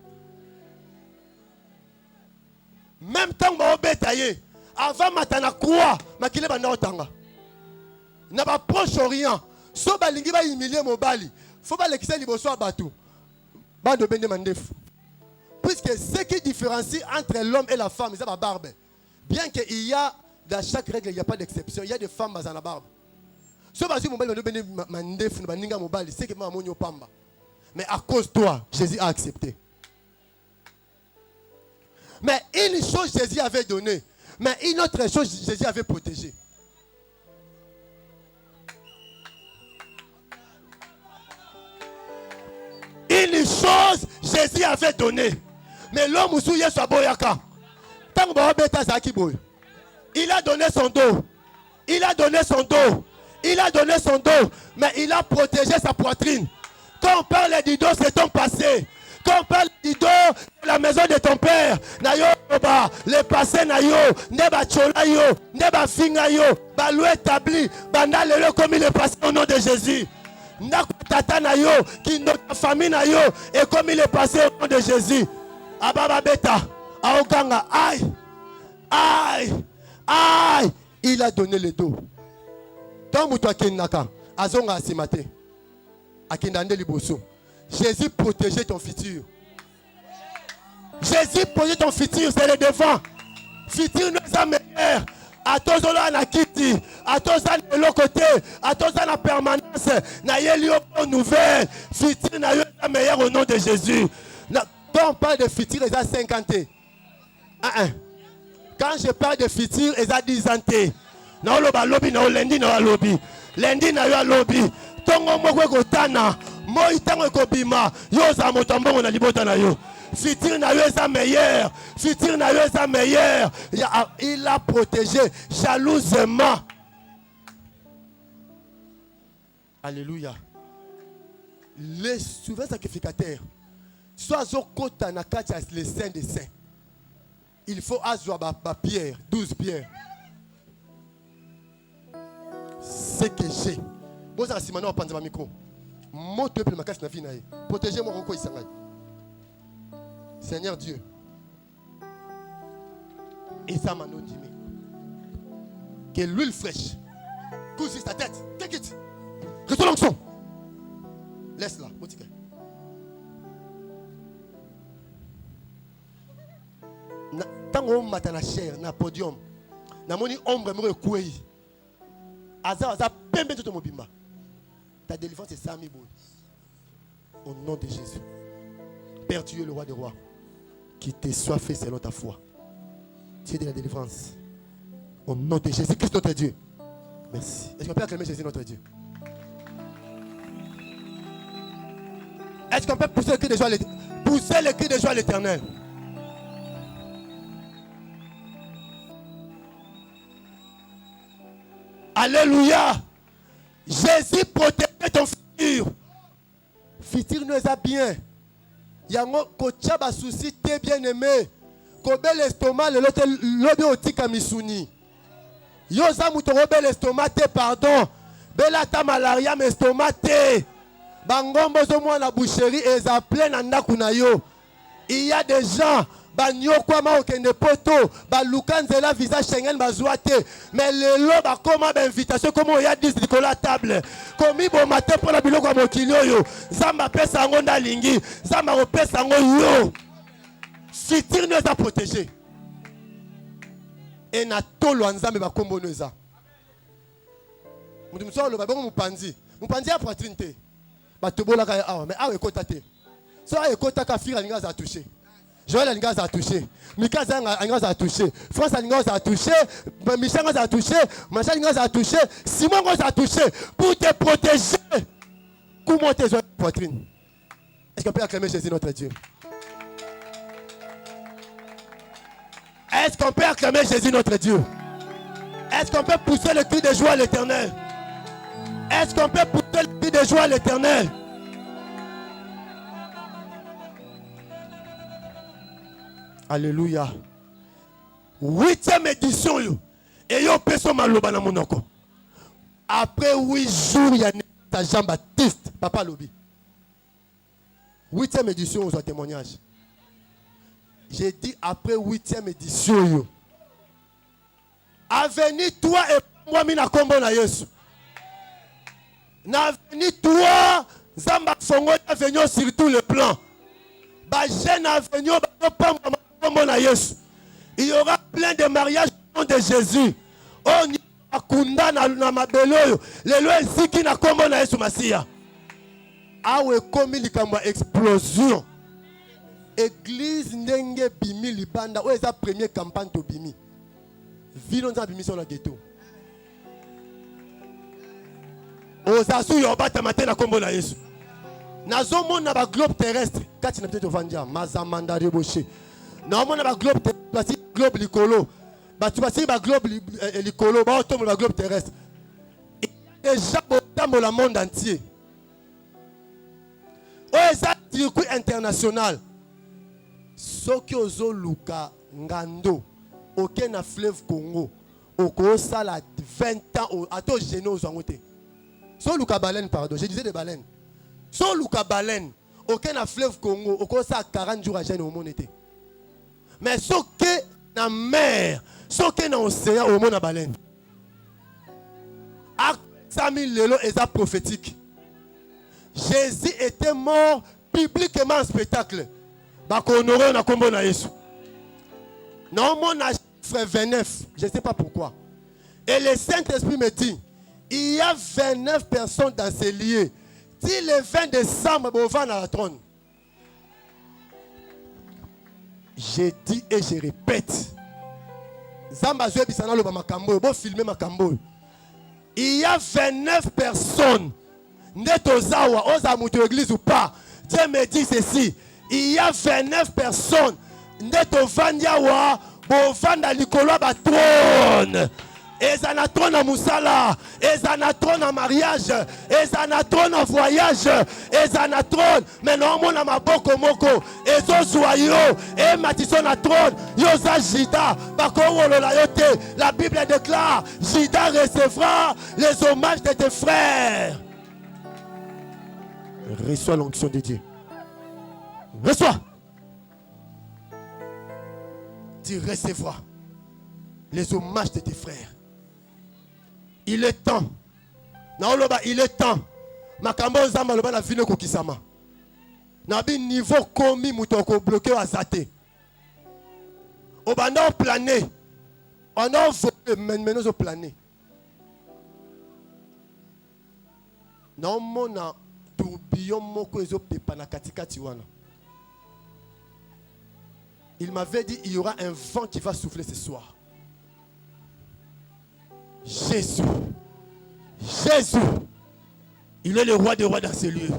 Même temps ba obetaye avant matana croix makila banda otanga. Na ba proche orient so balingi ba humilier mobali faut ba lekisa liboso abatu. Bando bende mandef. Puisque ce qui différencie entre l'homme et la femme c'est la barbe. Bien qu'il y a dans chaque règle il n'y a pas d'exception, il y a des femmes dans la barbe. Ce mais à cause de toi, Jésus a accepté. Mais une chose Jésus avait donnée, mais une autre chose Jésus avait protégée. Une chose Jésus avait donnée, mais l'homme où il a donné son dos. Il a donné son dos. Il a donné son dos, mais il a protégé sa poitrine. Quand on parle du dos, c'est ton passé. Quand on parle du dos, la maison de ton père, nayo le passé nayo, neba chola yo, neba finga yo, balou établi, bandale le comme il est passé au nom de Jésus. Ndako tata nayo, qui notre famille nayo, et comme il est passé au nom de Jésus. Ababa beta, aokanga, aïe, aïe, aïe, il a donné le dos. Tant que tu as azonga asimate, akindande liboso. Jésus protégeait ton futur. Jésus protégeait ton futur, c'est le devant. Futur nous a meilleur. À tous les na kiti, à tous de l'autre côté, à tous la permanence. Na yeli bonne nouvelle. Futur na yo meilleur au nom de Jésus. Quand on parle de futur, ils ont 50 ans. Quand je parle de futur, ils ont 10 ans. Na loba lobby na lundi na lobby. Lundi na yo lobby. tongo moko ekotana moi ntango ekobima yo ozala moto ya mbongo na libota na yo. Futur na yo eza meilleur. Futur na yo eza meilleur. Il a protégé jalousement. Alléluia. Les souverains sacrificateurs, soit zokota na kati ya les saints des saints, il faut azwa ba pierre, 12 pierres. Ce que j'ai. Boza la simana opanza ba micro. Moto pe makasi na vie na ye. Protégez-moi roko isanga. Seigneur Dieu. Et ça m'a dit que l'huile fraîche coule sur ta tête. Take it. Reçois l'onction. Laisse-la. Tant qu'on matin la chair, na podium, na moni ombre me recoué. Aza pembe tout mon bimba. Ta délivrance est 100 000 boules. Au nom de Jésus. Père, tu es le roi des rois. Qui te soit fait selon ta foi. Tu es de la délivrance. Au nom de Jésus-Christ notre Dieu. Merci. Est-ce qu'on peut acclamer Jésus notre Dieu? Est-ce qu'on peut pousser le cri de joie à l'Éternel? Pousser le cri de joie à l'Éternel. Alléluia. Jésus protège ton futur. Futur nous est bien. Yango kocha ba souci te bien aimé. Kobe l'estomac le lote lobi otika misuni. Yo za muto kobe l'estomac te pardon. Bela ta malaria mais estomac te. Bangombo zo mwana boucherie eza plein na ndaku na yo. Il y a des gens banyokwa ma okende poto ba lukanzela visa Schengen bazwa te mais lelo ba koma ba invitation comme il y a 10 Nicolas table komi bo matin pour la biloko mokili oyo zamba pesa ngo ndalingi zamba opesa ngo yo fitir nous a protégé et na tolo nzambe ba kombo noza mutu mso lo ba bongo mupanzi ya poitrine te ba tobola ka awa mais awa ekota te so awa ekota ka fira linga za toucher Joël Alingas a touché, Mika Alingas a touché, France Alingas a touché, Michel a touché, Machal Alingas a touché, Simon a touché pour te protéger. Comment tes poitrine? Est-ce qu'on peut acclamer Jésus notre Dieu? Est-ce qu'on peut acclamer Jésus notre Dieu? Est-ce qu'on peut pousser le cri de joie à l'Éternel? Est-ce qu'on peut pousser le cri de joie à l'Éternel? Alléluia. 8e édition. Et yo peso maloba na monoko. Après 8 jours, il y a ta Jean-Baptiste, Papa Lobi. 8e édition, on a témoignage. J'ai dit après 8e édition. Avenir toi et moi, mina kombo na Yesu. Na avenir toi, Zamba Fongo avenir sur tous les plans. Ba jeune avenir, ba pas il y aura plein de mariages au nom de Jésus. On y a kunda na mabelo le lo eziki na kombo na Yesu Masia. Awe komi likamwa explosion. Église ndenge bimi libanda o eza première campagne to bimi. Vino nza bimi sur la ghetto. Ozasu yo bata matena kombo na Yesu. Nazomo na ba globe terrestre kati na peut-être vandia mazamanda reboshe. Normalement, le globe terrestre, globe licolo. Tu vas le globe licolo, le globe terrestre. Il y a déjà dans le monde entier. Au circuit international. Ce qui est Luka Ngando, aucun fleuve Congo, au Kosa la 20 ans, à toi génaux en côté. So Luka baleine, pardon, je disais des baleines. So Luka baleine, aucun fleuve Congo, au Kosa 40 jours à gêner au monde été. Mais ce qui est dans la mer, ce qui est dans l'océan, au monde à baleine. Acte 5000 lelo est prophétique. Jésus était mort publiquement en spectacle. Bah qu'on aurait un combo na Yesu. Non, mon frère 29, je ne sais pas pourquoi. Et le Saint-Esprit me dit, il y a 29 personnes dans ces lieux. Si le 20 décembre, on va dans la trône. J'ai dit et je répète. Zambazoué bisana lo ba makambo, bo filmer makambo. Il y a 29 personnes Netozawa, osa mutu église ou pas. Dieu me dit ceci. Il y a 29 personnes. Neto vandiawa, bo vanda likolo ba trône. Ezanatron en musala, ezanatron en mariage, ezanatron en voyage, ezanatron, mais non mon amaboko moko, ezo joyeux, et matison na trône, yosa jida, bakoro la yote, la Bible déclare, jida recevra les hommages de tes frères. Reçois l'onction de Dieu. Reçois. Tu recevras les hommages de tes frères. Il est temps. Il est temps. Makambo nzamba loba na vino kokisama. Na bi niveau komi mutoko bloqué azate. Obanda plané. On a volé menos au plané. Na mona tourbillon moko ezo pepa na katikati wana. Il m'avait dit il y aura un vent qui va souffler ce soir. Jésus, Jésus, il est le roi des rois dans ces lieux.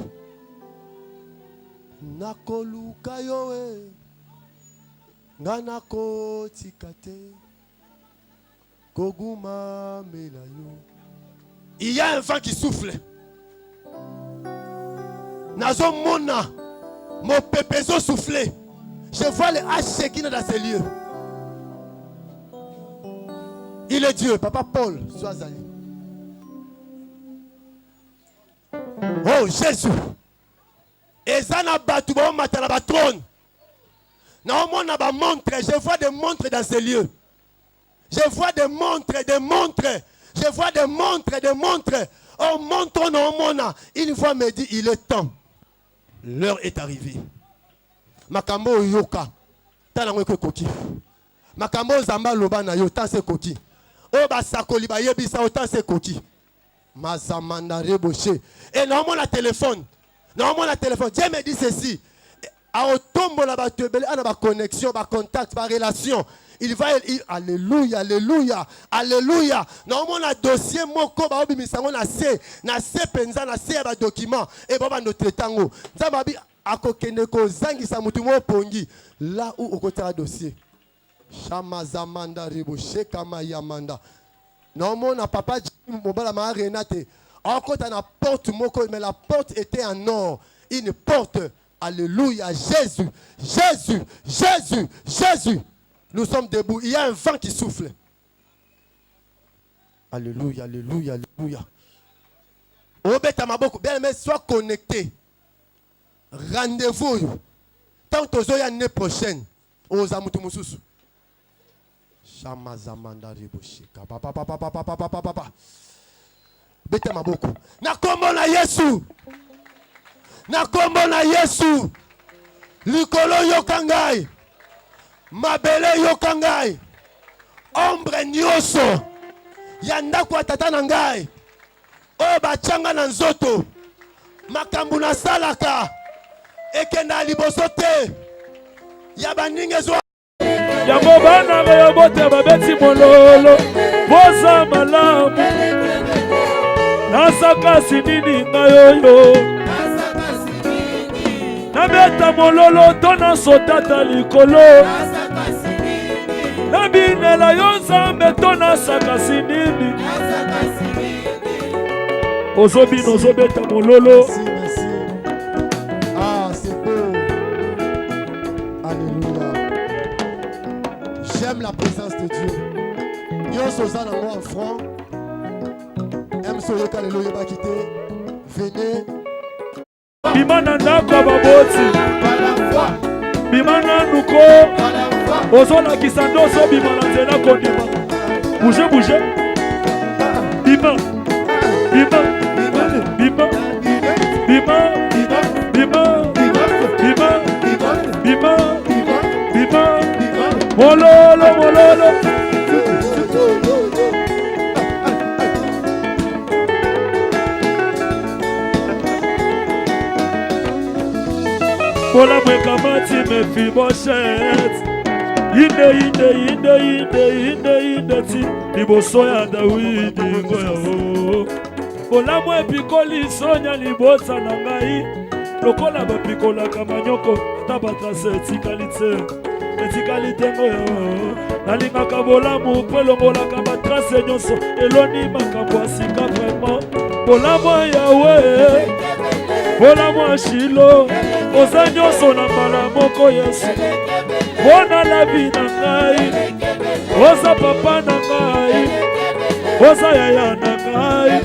Nakoluka yoe, nganako tikate, koguma melayo. Il y a un vent qui souffle. Nazo mona, mon pépezo soufflé. Je vois les haches qui sont dans ces lieux. Il est Dieu, Papa Paul, sois allé. Oh Jésus. Ezana batu ba matala ba trône. Na mona ba montre, je vois des montres dans ces lieux. Je vois des montres, des montres. Je vois des montres, des montres. Oh montre non mona. Une fois me dit il est temps. L'heure est arrivée. Makambo yoka. Tala ngwe koki. Makambo zamba loba na yo tan se koki. Oh basakoli ba yebisa autant se koki. Mazamanda reboché. Et normalement la téléphone. Normalement la téléphone. Dieu me dit ceci. A otombo la ba tebele ana ba connexion, ba contact, ba relation. Il va alléluia, alléluia, alléluia. Normalement la dossier moko ba obimisa ngo na se penza na se ba document et ba notre tango. Nzababi akokende ko zangisa mutu mo pongi là où au côté dossier. Chamazamanda reboché kama yamanda. Non, na papa mobala ma Renate. Encore dans la porte moko, mais la porte était en or. Une porte. Alléluia. Jésus. Jésus. Jésus. Jésus. Nous sommes debout. Il y a un vent qui souffle. Alléluia. Alléluia. Alléluia. Obeta maboko. Bien aimé, sois connecté. Rendez-vous. Tant que vous l'année prochaine. Aux amutu mususu. Chamazamanda riboshika papa bete maboko na kombo na Yesu, na kombo na Yesu, likolo yokangai, mabele yokangai, ombre nyoso ya ndako ya tata na ngai oyo bachanga na nzoto makambu na salaka ekenda liboso te ya baningezo yango bana bayobote babeti mololo boza malamu nasakasi nini ngayoyo nabeta mololo to nasotata likolo nabinela yo nzambe to nasakasi nini ozobino ozobeta mololo. Ah, c'est beau. Alléluia. J'aime la présence de Dieu. Yo soza na moi en franc. Aime soyoka alléluia ba quitter. Venez. Bimana ndako baboti. Bimana nuko. Ozola kisando so bimana nzela kondima. Bouge bouge. Bima. Bima. Bima. Bima. Bima. Bima. Bima. Bima. Mololo, mololo. Bola mweka mati mefi boshet. Inde ti. Liboso ya Dawidi ngoya o. bolamu epikoli sonya libota na ngai lokola bapikolaka manyoko ata batrase etikali te ngoyo nalingaka bolamu mpo elongolaka batrase nyonso eloni makambo ya sika vraimen bolamu ya yawe bolamu ya shilo oza nyonso na mbala moko yesu mpona labi na ngai oza papa na ngai oza yaya na ngai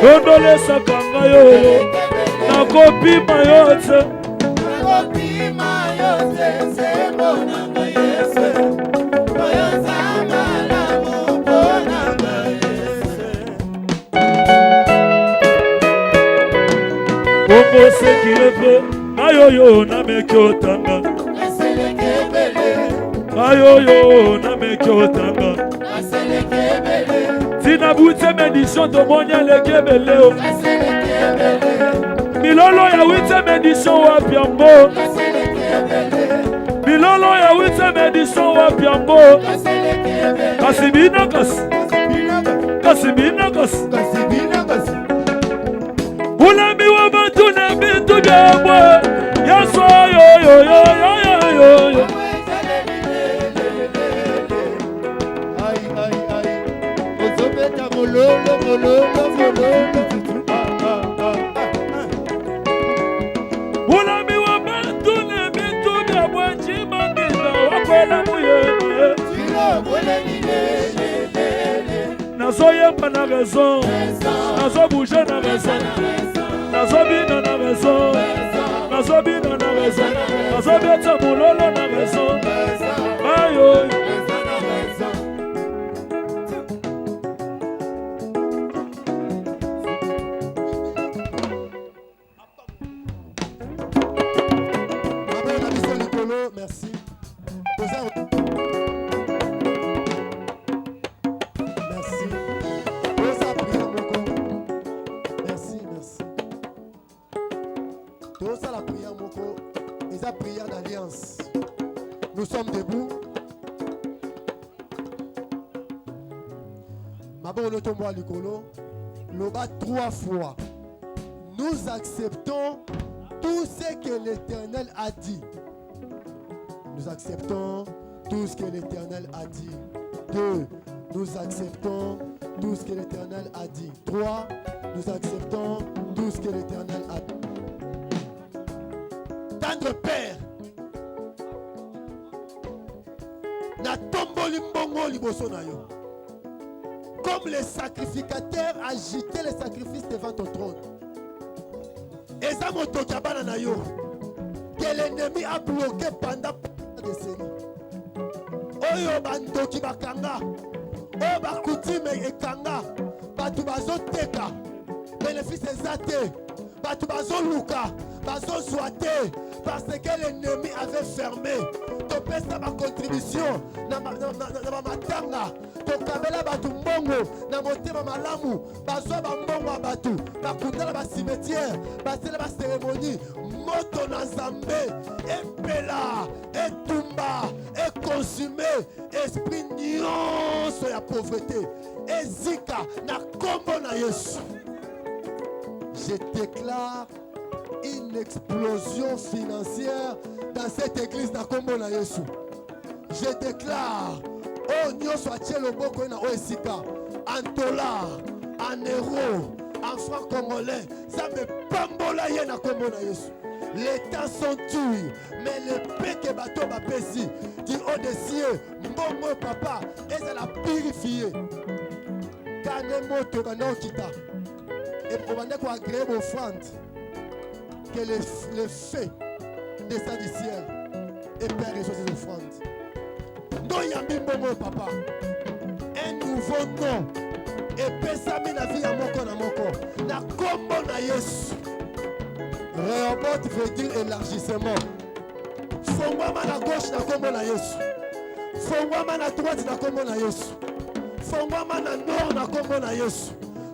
tondolesaka ngai oyo nakopima yo te bongo seki epe ngai oyo nameki otanga ngai oyo nameki otanga tina bute médition tomoni eleki ebele o milolo ya wite médition wapi yango milolo ya wite médition wapi yango kasi bina kasi ulambi wa bantu na bintu byabwe yaso yo ozobeta mololo ulambi wa bantu na bintu byabwe chimangisa wakwela muyene nazoyemba na raison nazobouge na raison nazobina na raison nazobina na raison nazobeta mololo na raison ayo merci. Tosa la prière moko, et la prière d'alliance. Nous sommes debout. Mabon tombo à l'icolo. Loba 3 fois. Nous acceptons tout ce que l'Éternel a dit. Nous acceptons tout ce que l'Éternel a dit. 2. Nous acceptons tout ce que l'Éternel a dit. 3. Nous acceptons tout ce que l'Éternel a dit. Tendre Père, na tomboli mbongo liboso na yo. Comme les sacrificateurs agitaient les sacrifices devant ton trône. Et ça motokabana na yo. Que l'ennemi a bloqué pendant des décennies. Oyo bandoki bakanga. Oyo bakutime ekanga. Batu bazoteka. Bénéfice ezate. Batu bazoluka. Bazozwate. Parce que l'ennemi avait fermé. To pesa ma contribution. Na matanga. To kabela batu mbongo. Na motema malamu. Bazwa bambongo batu. Bakundala ba cimetière. Basela ba cérémonie. Moto na Nzambe. Epela. Etumba. Et consumé. Esprit nyonso ya pauvreté. Ezika. Na kombo na Yesu. Je déclare une explosion financière dans cette église na kombo na Yesu. Je déclare oh nyonso atie loboko na oesika en dollars, en euros, en francs congolais, ça me pambola ye na kombo na Yesu. Les temps sont durs, mais le paix que bateau va pesi du haut des cieux, mbongo papa, et ça l'a purifié. Kane moto kana okita. Et on va dire agréer vos offrandes. Que le feu descend du ciel et Père reçoit ces offrandes. Non yambi mbongo papa. Un nouveau nom. Et pesami na vie à moko na moko. Na kombo na Yesu. Rehoboth veut dire élargissement. Fongwama na gauche na kombo na Yesu. Fongwama na droite na kombo na Yesu. Fongwama na nord na kombo na Yesu.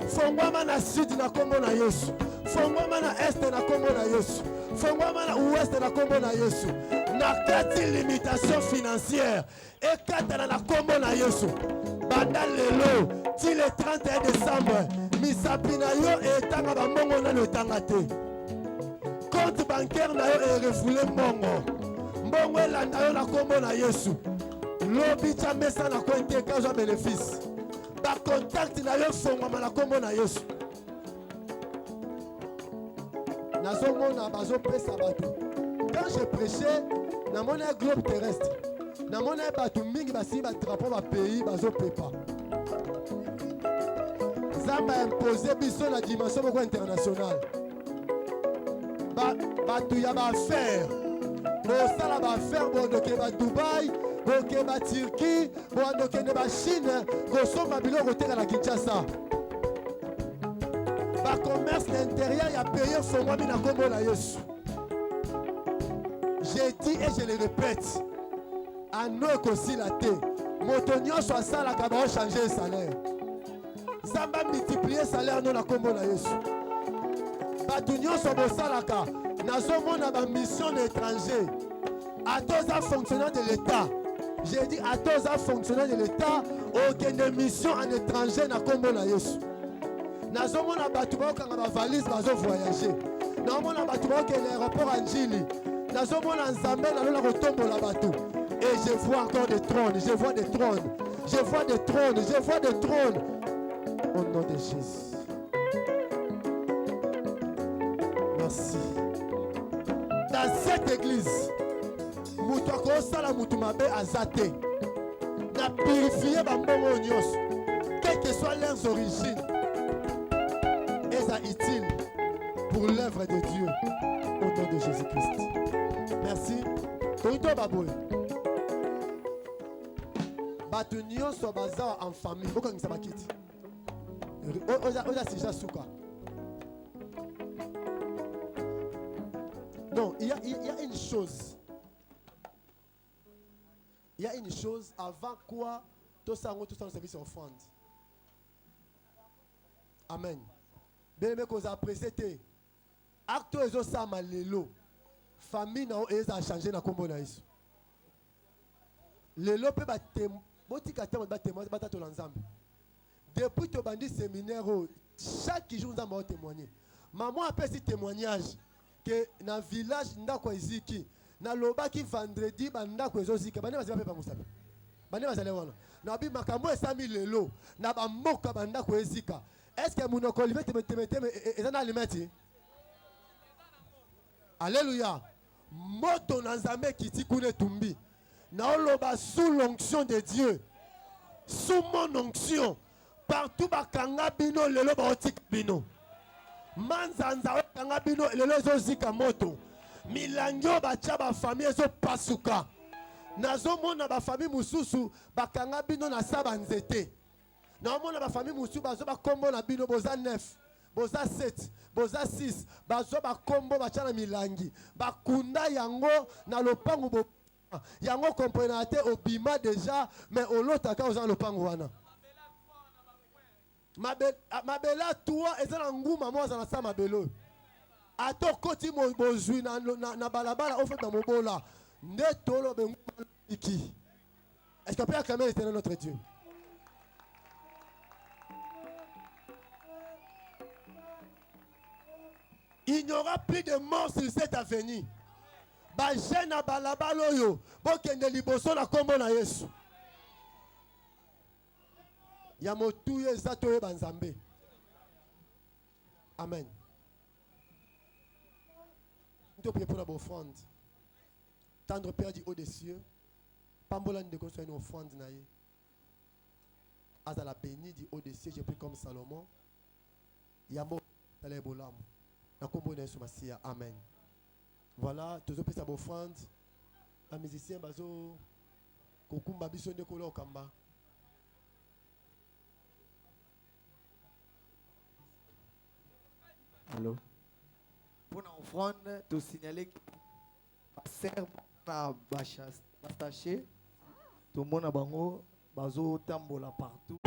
Fongwama na sud na kombo na Yesu. Fongwama na est na kombo na Yesu. Fongwama na ouest na kombo na Yesu. na kati limitation financière ekatana na kombo na Yesu banda lelo ti le 31 décembre misapi na yo etanga bambongo na etanga te compte bancaire na yo erefoule mbongo elanda yo na kombo na Yesu lobi tia mesa na kointe kazwa bénéfice bacontact na yo fongwama na kombo na Yesu nazomona bazopesa bato. Quand je prêchais dans mon globe terrestre, dans mon bato mingi basi ba drapeau ba pays bazopepa. Zamba imposé biso na dimension beaucoup internationale. Bato ya ba faire. Bo sala ba faire bo doke ba Dubaï, bo ke ba Turquie, bo doke ne ba Chine, go somba biloko te na Kinshasa. Ba commerce intérieur ya payé son moi na kombo na Yesu. J'ai dit et je le répète, à nous aussi la terre, Motonio soit ça la cabane changer le salaire. Zamba multiplier salaire non la combo na Yesu. Batunio soit bon ça la ka. Nazomo na ba mission étranger. À tous les fonctionnaires de l'État. J'ai dit à tous les fonctionnaires de l'État, aucune mission en étranger na combo na Yesu. Nazomo na batuba kanga ba valise bazo voyager. Nazomo na batuba ke l'aéroport Anjili. Et je vois encore des trônes, je vois des trônes, je vois des trônes, je vois des trônes. Au nom de Jésus. Merci. Dans cette église, Moutouako Sala Moutumabe Azate n'a purifié Bambongo Nyos, quelles que soient leurs origines, et ça utile pour l'œuvre de Dieu. Au nom de Jésus-Christ. Merci. Toito Baboy. Batunio so baza en famille. Pourquoi nous sommes quitte? Oza sija souka. Non, il y a une chose. Il y a une chose avant quoi tout ça nous service offrande. Amen. Bien aimé qu'on a apprécié. Acte ezo sama lelo. Famille na eza changer na kombo na Yesu. Lelo pe ba botika te ba témoigner ba to lanzambe. Depuis to bandi séminaire chaque jour nous avons témoigné. Maman a fait ce témoignage que na village ndako eziki na lobaki vendredi ba ndako ezozika bande bazaba pe ba musabe. Bande bazale wana. Na bi makambo esami lelo na ba mboka ba ndako ezika. Est-ce que munoko libete meteme ezana alimenti? Alléluia. Moto nanzame kiti kune tumbi. Na oloba sous l'onction de Dieu. Sous mon onction. Partout bakanga bino lelo ba otik bino. Manzanza bakanga bino lelo zo zika moto. Milangyo ba chaba famille zo pasuka. Nazo mona ba famille mususu bakanga bino na saba nzete. Na mona ba famille mususu bazo ba kombo na bino boza 9. Boza 7, boza 6, bazo ba kombo ba chana milangi, ba kunda yango na lopangu bo yango comprenate obima déjà mais olota ka oza lopangu wana. Mabela toi ezana nguma moza na sa mabelo. Ato koti mo bozui na balabala au fait na mobola. Ndetolo be iki. Est-ce qu'on peut acclamer l'Éternel notre Dieu? Il n'y aura plus de mort sur cette avenue. Bajena balabaloyo, bokende liboso na kombo na Yesu. Ya motuye zatoye banzambe. Amen. Nous prions pour la bonne offrande. Tendre Père du haut des cieux, pambola de construire une offrande naïe. Azala béni du haut des cieux, j'ai pris comme Salomon. Yamo talebolam. Amen. Voilà, tous les gens offrande. Les musiciens bazo kokumba biso ndeko lo kamba. Allô. Pour l'offrande, tu signaler que serbe na bachas taché. Tout le monde a bango bazo tambola partout.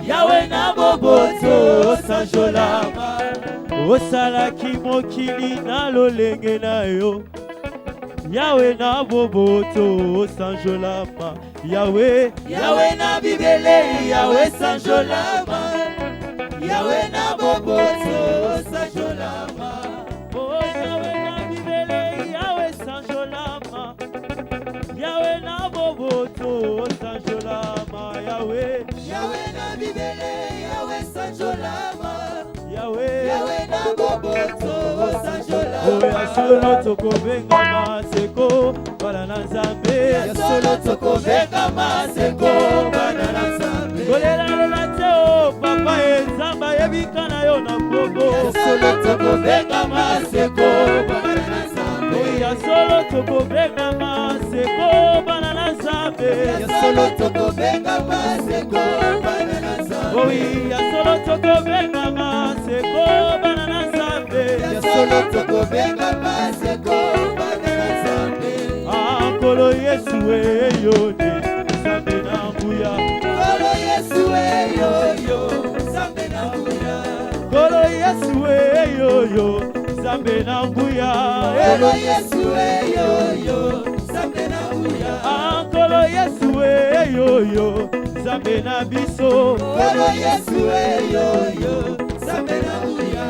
Yawe na boboto sanjolama osala ki mokili na lolenge na yo Yahweh na boboto sanjolama. Yahweh, Yahweh na bibele, Yahweh sanjolama. Yahweh na boboto sanjolama. oh Yahweh na bibele, Yahweh sanjolama. Yahweh na boboto sanjolama. Yahweh, Yahweh na bibele, Yahweh sanjolama. Yahweh, Yahweh na boboto sanjolama. oh ya solo tokobenga maseko bana na Nzambe. Ya solo tokobenga maseko bana na Nzambe. Kolela te o papa ezamba yebika na yo na bongo. Ya solo tokobenga maseko bana na Nzambe. Oh ya solo tokobenga maseko bana na Nzambe. Ya solo tokobenga maseko bana na Nzambe. Oh ya solo tokobenga maseko bana na Nzambe. Ya solo tokobenga maseko bana na Nzambe. Ankolo Yesu eyode Nzambe na nguya. Kolo Yesu eyoyo Nzambe na nguya. Kolo Yesu eyoyo Nzambe na nguya. Kolo Yesu eyoyo Nzambe na nguya. Ankolo Yesu eyoyo Nzambe na biso. Kolo Yesu eyoyo Nzambe na nguya.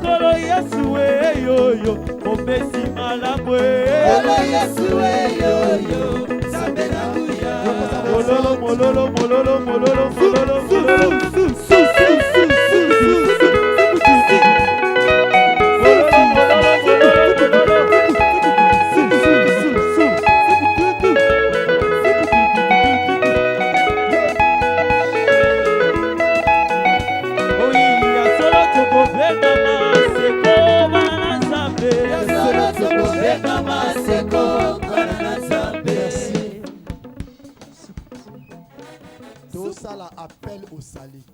Kolo Yesu eyoyo mopesi malamu. Kolo Yesu eyoyo Nzambe na nguya. Mololo mololo mololo mololo mololo mololo su su su su su su. Mololo mololo mololo mololo su su su su. Oui, ya solo tokobenga maseko bana na Nzambe. Ya solo tokobenga maseko bana na Nzambe. Tout ça là appelle au salut.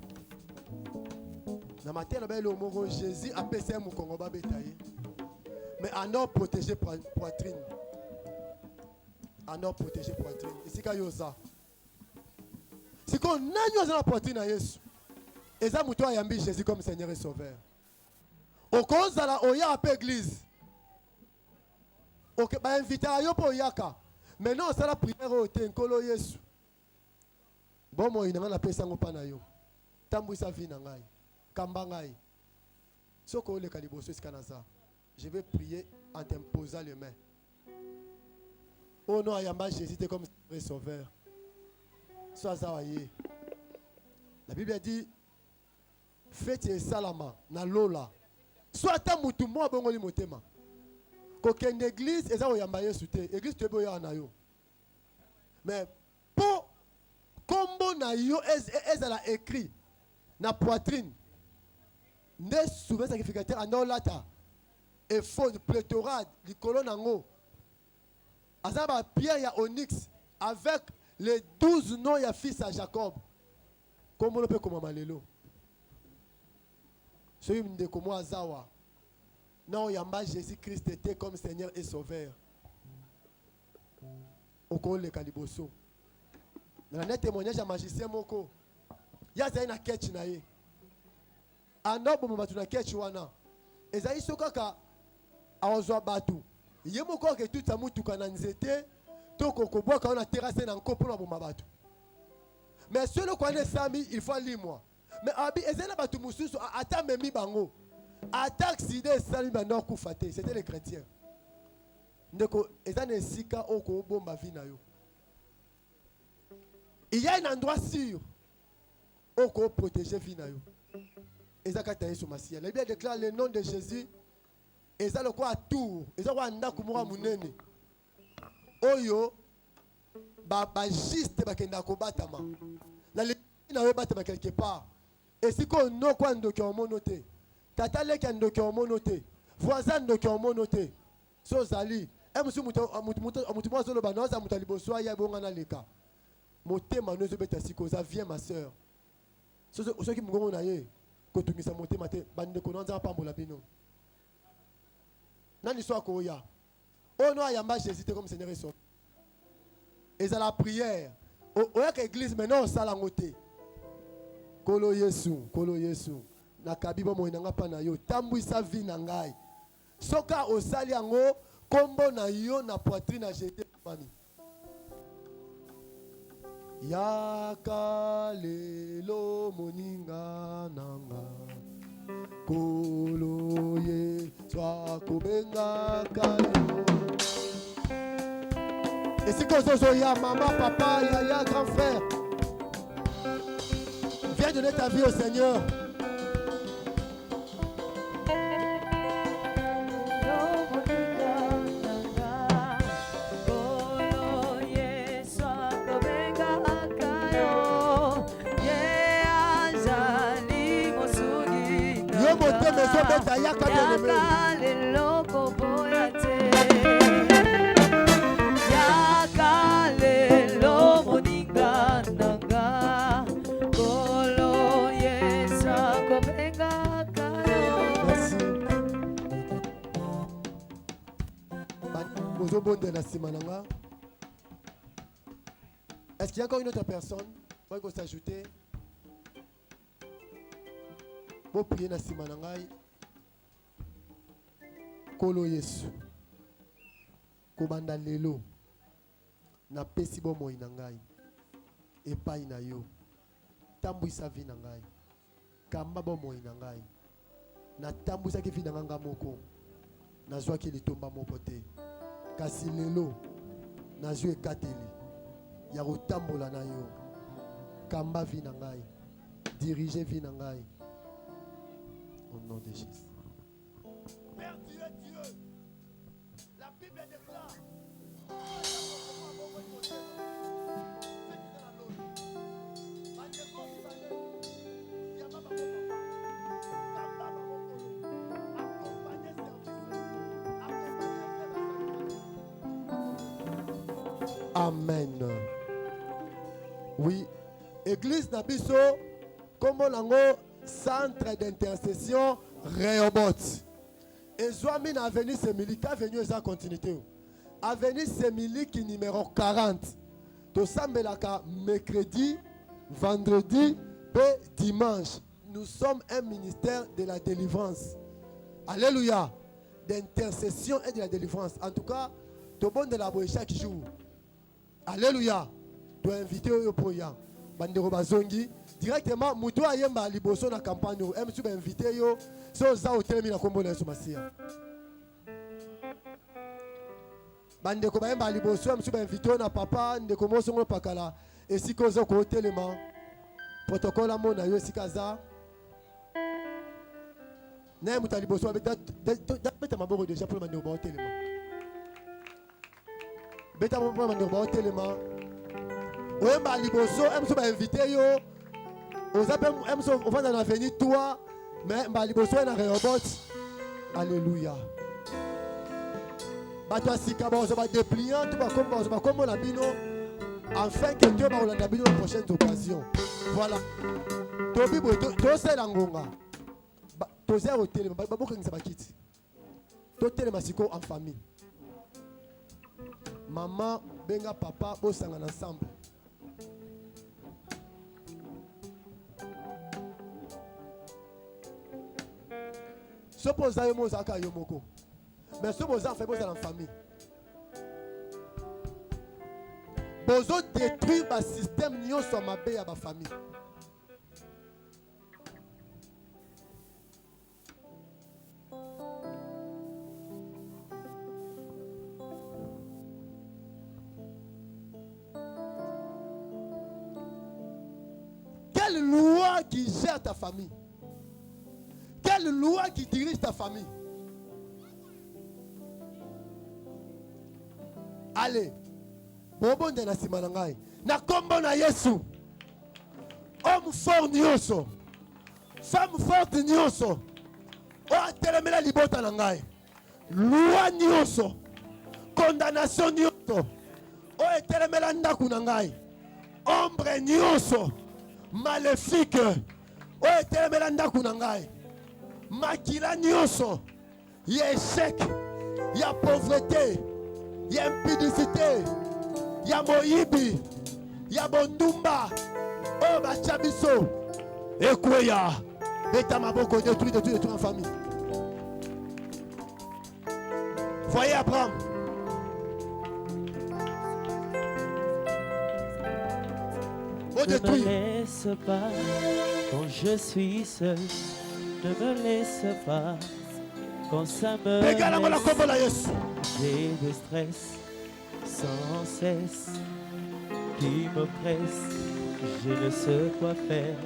Dans ma tête, Jésus a péché mon Congo bétail. Mais en or protégé poitrine. En or protégé poitrine. Ici, quand il y a ça. Si on a la poitrine à Jésus. Et ça, nous avons Jésus comme Seigneur et Sauveur. Au cause de la Oya à l'église. Ok, bah invité à yo pour Yaka. Maintenant, c'est la prière au Tenkolo Yesu. Bon, moi, il n'y a pas de sango pana yo. Tambu sa vie nangai. Kambangai. Soko le kaliboso iskanaza. Je vais prier en t'imposant les mains. Oh non, Ayamba Jésus t'es comme Sauveur. Sois zawaye. La Bible dit faites salama na lola. Soit ta mutu mo bongoli motema. Kokende église eza oyamba Yesu te. Église te boya na yo. Mais pour kombo na yo ezala écrit na poitrine. Ne souvent sacrificateur anolata. Et faux pléthora du colonne en haut. Azaba pierre ya onyx avec les 12 noms ya fils à Jacob. Comment on peut comme malelo? Soyez m'de comme azawa. Non yamba Jésus Christ était comme Seigneur et Sauveur. Oko le kaliboso. Na net témoignage à magicien moko. Ya za na ketch na ye. Anobo mabatu na ketch wana. Ezali sokaka awazwa batu. Ye moko ke tout amutuka na nzete to kokobwa ka na terrasse na nkopo na bomba batu. Mais celui qui est sami, il faut lire moi. Mais abi ezela batu mususu ata memi bango. Attaque sidé sali bando kufate, c'était les chrétiens. Ndeko ezana sika oko bomba vie na yo. Il y a un endroit sûr oko protéger vie na yo. Ezaka Yesu Masia. La Bible déclare le nom de Jésus. Eza le quoi tour. Eza quoi ndaku mura munene. Oyo ba juste ba kenda ko batama. La na we batama quelque part. Et si ko no kwa ndoki o monote. Tata le kan ndoki o monote. Voisin ndoki o monote. So zali. E musu mutu zo lo ba no za mutaliboso ya bonga na leka. Motema no zo beta siko za viens ma sœur. So qui mungo na ye. Kotumisa motema te bande ko nza pambola bino. Nani soit koya. Oh non, yamba Jésus comme Seigneur et Sauveur. Et c'est la prière. Oya que église maintenant ça la ngote. Kolo Yesu. Na kabibo mo inanga pa na yo. Tambwisa vie na ngai. Soka osali yango kombo na yo na poitrine a jeté mami. Yaka lelo moninga nanga koloye swa kobenga kalelo. Et si que ya maman, papa, ya grand frère, viens donner ta vie au Seigneur. Est-ce qu'il y a encore une autre personne qui va s'ajouter? Pour prier na simanangai. Kolo Yesu. Kobanda lelo. Na pesi bo moi nangai. Epai na yo. Tambwisa vi nangai. Kamba bo moi nangai. Na tambwisa ki vi nanga moko. Na zwa ki litomba moko te. Kasi lelo. Na zwa ekateli. Ya kotambola na yo. Kamba vi nangai. Diriger vi nangai. Au nom de Jésus. Père Dieu, Dieu, la Bible déclare. Amen. Oui. Église Nabiso, comme on a centre d'intercession Rehoboth. Et Zouami na avenue Semili, avenue sa continuité. Avenue Semili qui numéro 40. To sambelaka mercredi, vendredi et dimanche. Nous sommes un ministère de la délivrance. Alléluia. D'intercession et de la délivrance. En tout cas, to bon de la boue chaque jour. Alléluia. Tu es invité au proya. Bandero bazongi. Directement, Moutou Ayemba Liboso na campagne. Je suis invité. So za hotel mi na kombo na Somasia. Bandeko Bayemba Liboso. Je suis invité na papa. Ndeko Mosongo Pakala. Et si kozo ko hotel ma. Protocole à mon ayo si kaza. Na Mouta Liboso. Beta maboko déjà pour mandeko ba hotel ma. Beta maboko pour mandeko ba hotel ma. Oyemba Liboso. Je suis invité yo. On va dans l'avenir toi, mais Mbaliboso est dans Rehoboth. Alléluia. Toi si on va déplier, tu vas comme la bino, afin que Dieu va la bino la prochaine occasion. Voilà. Tobi boy, to c'est l'angonga. To c'est au télé, beaucoup qui s'abakiti. To télé masiko en famille. Maman, benga papa, bosanga ensemble. Suppose que vous avez un moko. Mais suppose que vous avez une famille. Vous avez détruit le système de ma famille. Quelle loi qui gère ta famille? Quelle loi qui dirige ta famille? Allez, bobo de na simanangai. Na kombo na Yesu. Homme fort nyoso. Femme forte nyoso. O atelemela libota na ngai. Loi nyoso. Condamnation nyoso. O atelemela ndaku na ngai. Ombre nyoso. Maléfique. O atelemela ndaku na ngai. Makila nyoso, il y a échec, il y a pauvreté, il y a impudicité, il y a moyibi, il y a bondumba, oh bachabiso, ekweya, beta maboko détruit en famille. Foyer Abraham. Oh, Ne me détruis. laisse pas quand je suis seul. Ne me laisse pas quand ça me Regarde la laisse. combo là, yes. J'ai des stress sans cesse qui me presse. Je ne sais quoi faire.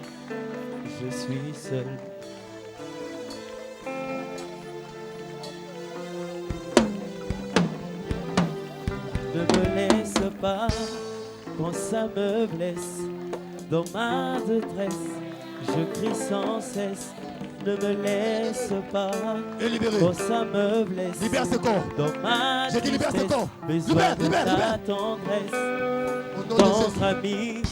Je suis seul. Ne me laisse pas quand ça me blesse. Dans ma détresse, je crie sans cesse. Ne me laisse pas Et libéré. quand ça me blesse. Libère ce corps. Dans ma J'ai dit libère ce tristesse, corps. besoin Libère, de libère, ta libère. tendresse. Au nom de Notre Jésus. ami,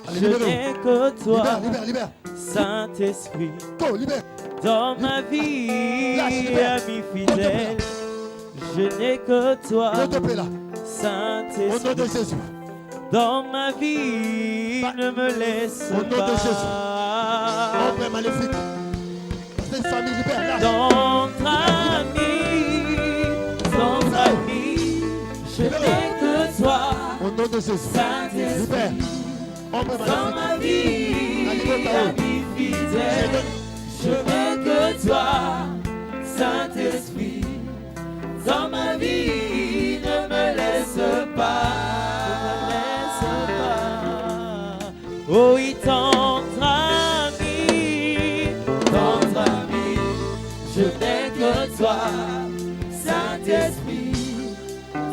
Allez, je libère-le. n'ai que toi, Libère, libère, libère. Saint-Esprit. Go, libère. Dans ma vie, Lâche, libère. ami fidèle, je n'ai que toi, On te plaît là. Au nom de Saint-Esprit. Jésus. Dans ma vie, ne me laisse Au nom de pas. Ombre maléfique. Cette famille libère. Lâche. Notre ami, je n'ai que toi, Au nom de Jésus. Saint-Esprit. Libère. Ombre Dans maléfique. ma vie, ami fidèle, je n'ai que toi, Saint-Esprit. Dans ma vie, ne me laisse pas. Oh, oui, tendre ami, je n'ai que toi, Saint-Esprit.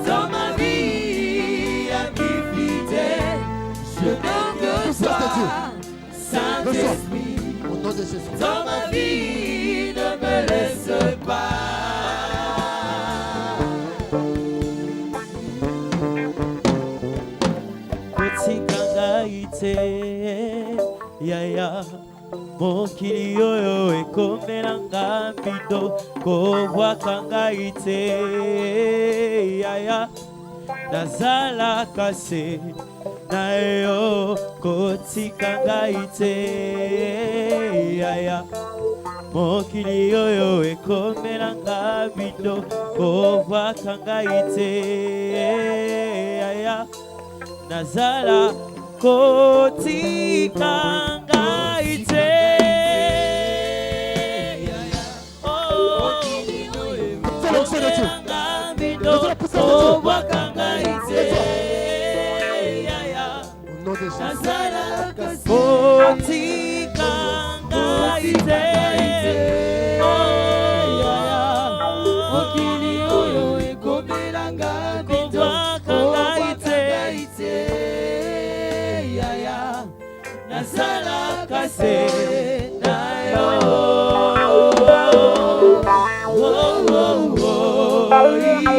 Dans ma vie, ami fidèle, je n'ai que toi, Saint-Esprit. Au nom de Jésus. Dans ma vie, ne me laisse pas. Kotikangaite, yaya, mokili oyo ekomelanga mbindo, kobwakangaite, yaya, nazalaka se na yo, kotikangaite, yaya, mokili oyo ekomelanga mbindo, kobwakangaite, yaya, nazala kotikangaite. C'est l'onction de Dieu. Au nom de Jésus.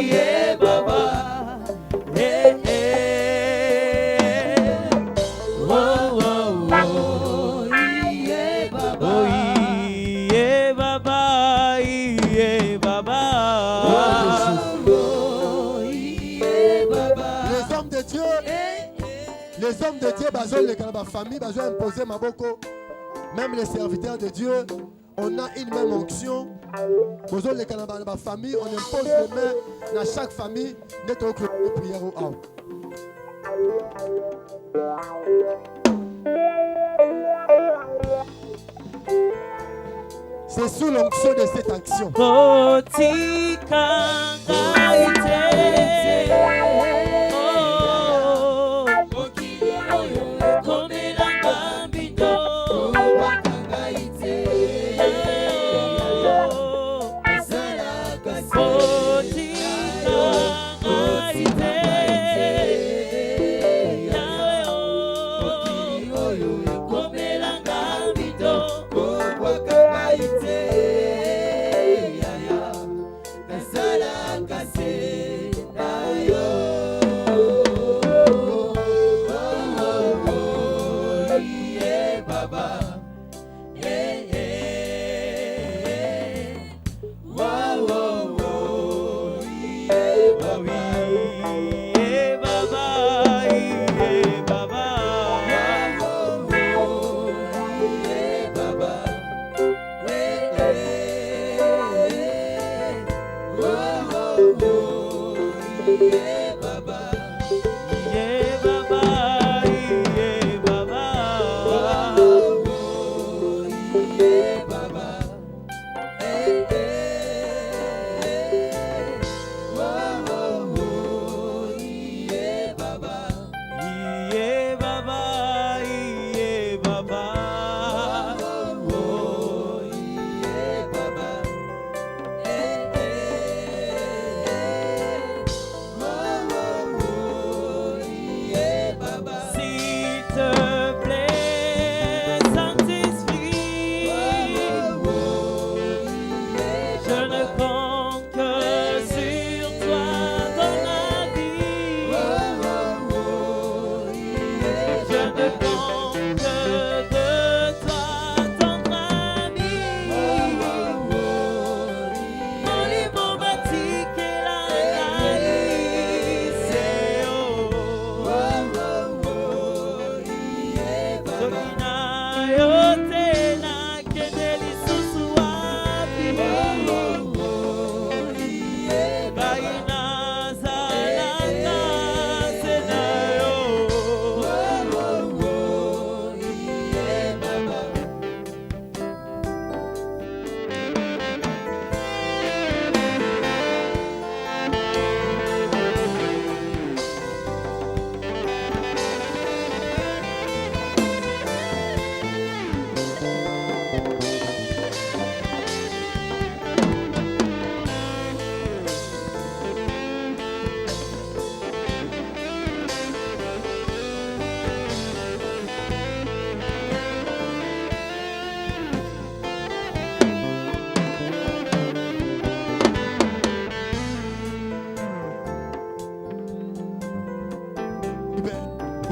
Yeah, Baba. Hey, hey. Oh, oh, oh, yeah, Baba. Oh, yeah, Baba, yeah, Baba. Oh, yeah, Baba. Les hommes de Dieu, les hommes de Dieu, besoin de la famille, besoin d'imposer ma boko. Même les serviteurs de Dieu, on a une même onction. Besoin de la famille, on impose les mains dans chaque famille. D'être au club de prière au haut. C'est sous l'onction de cette action. Oh,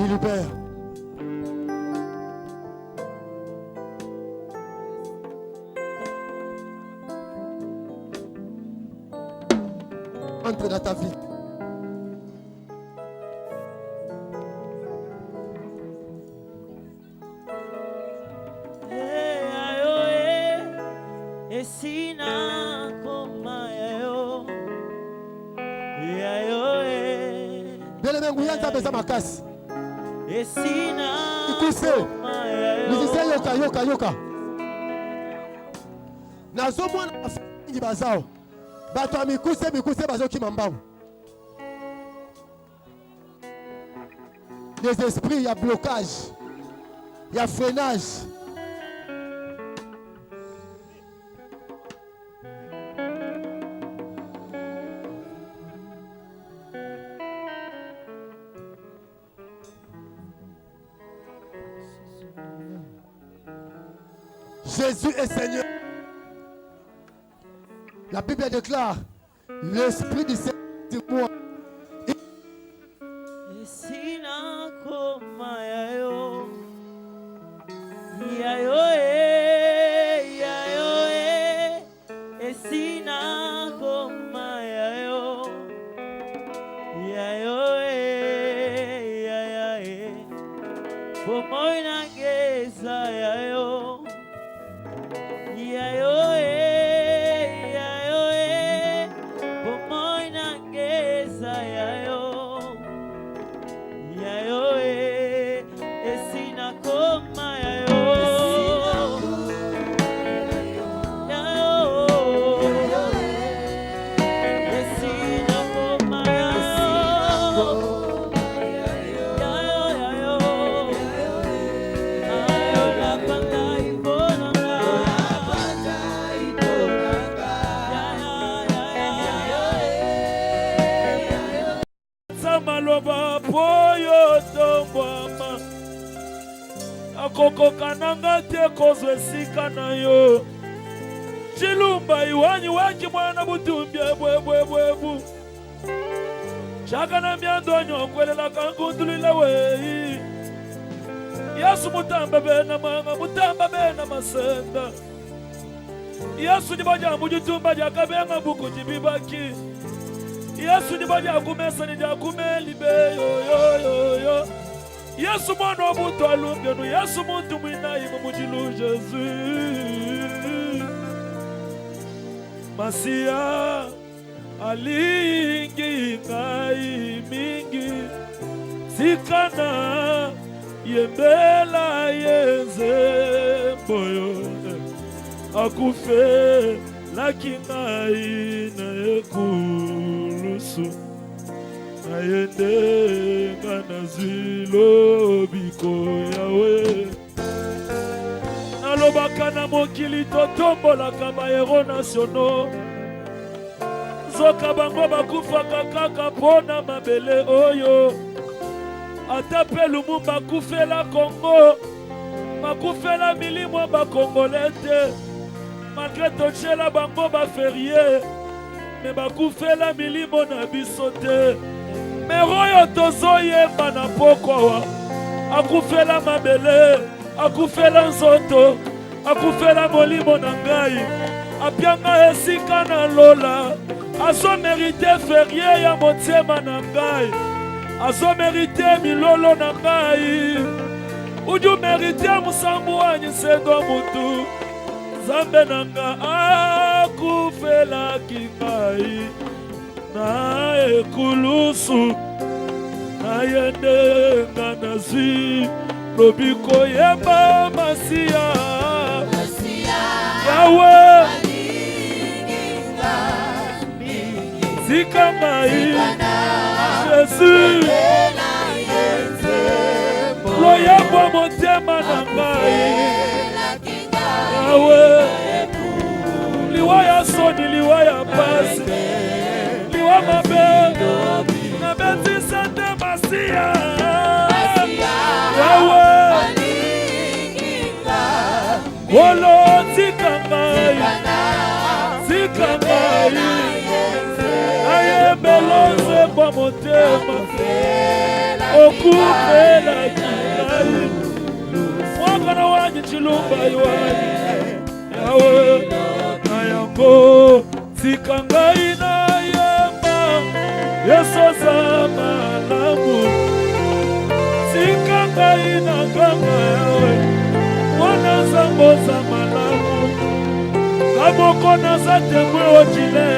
Il libère. Entre dans ta vie. Yoka. Nazomona afangi bazao. Bato amikuse bazo kimambao. Les esprits, il y a blocage. Il y a freinage. Jésus est Seigneur. La Bible déclare, l'Esprit du Seigneur sur moi. Kokokananga te kozwe sika na yo chilumba iwanyi waki mwana butumbye bwebwebwebu chaka na myando nyongwelela kankundulila wei Yesu mutamba bena manga mutamba bena masenda Yesu nibaja mujitumba jakabenga buku jibibaki Yesu nibaja kumesa nijakumeli be yo Yesu mwana wa muntu alumbenu Yesu muntu mwinayi mumujilu Jésus Masia alingi ngai mingi sikana yembela yenzemboyo akufe laki ngai na ekulusu ayende ngana zwilo biko yawe nalobaka na mokili totombolaka bahero nationaux zoka bango bakufaka kaka mpona mabele oyo ata mpe Lumumba akufela Kongo bakufela milimo bakongole te malgré totyela bango baferie me bakufela milimo na biso te mer oyo tozoyemba na pokwawa akufela mabele akufela nzoto akufela molimo na ngai apianga esika na lola azomerite ferie ya motema na ngai azomerite milolo na ngai uju merite musambu anyisendo mutu Zambe nanga akufelaki ngai na ekulusu na yende nga nazwi lobiko yeba Masia Yawe zika ngai Jésus loyebo motema na ngai Yawe liwa ya soni liwa ya pasi liwa mabe na betisa te Masia Yawe Wolo zika ngai ayebelonze kwa motema okufela kingai mwakana wanyi chilumba iwani Yawe na yango zika ngai na yema Yesu za malamu zika ngai na ganga Yawe wana zango za malamu Kaboko naza temwe otile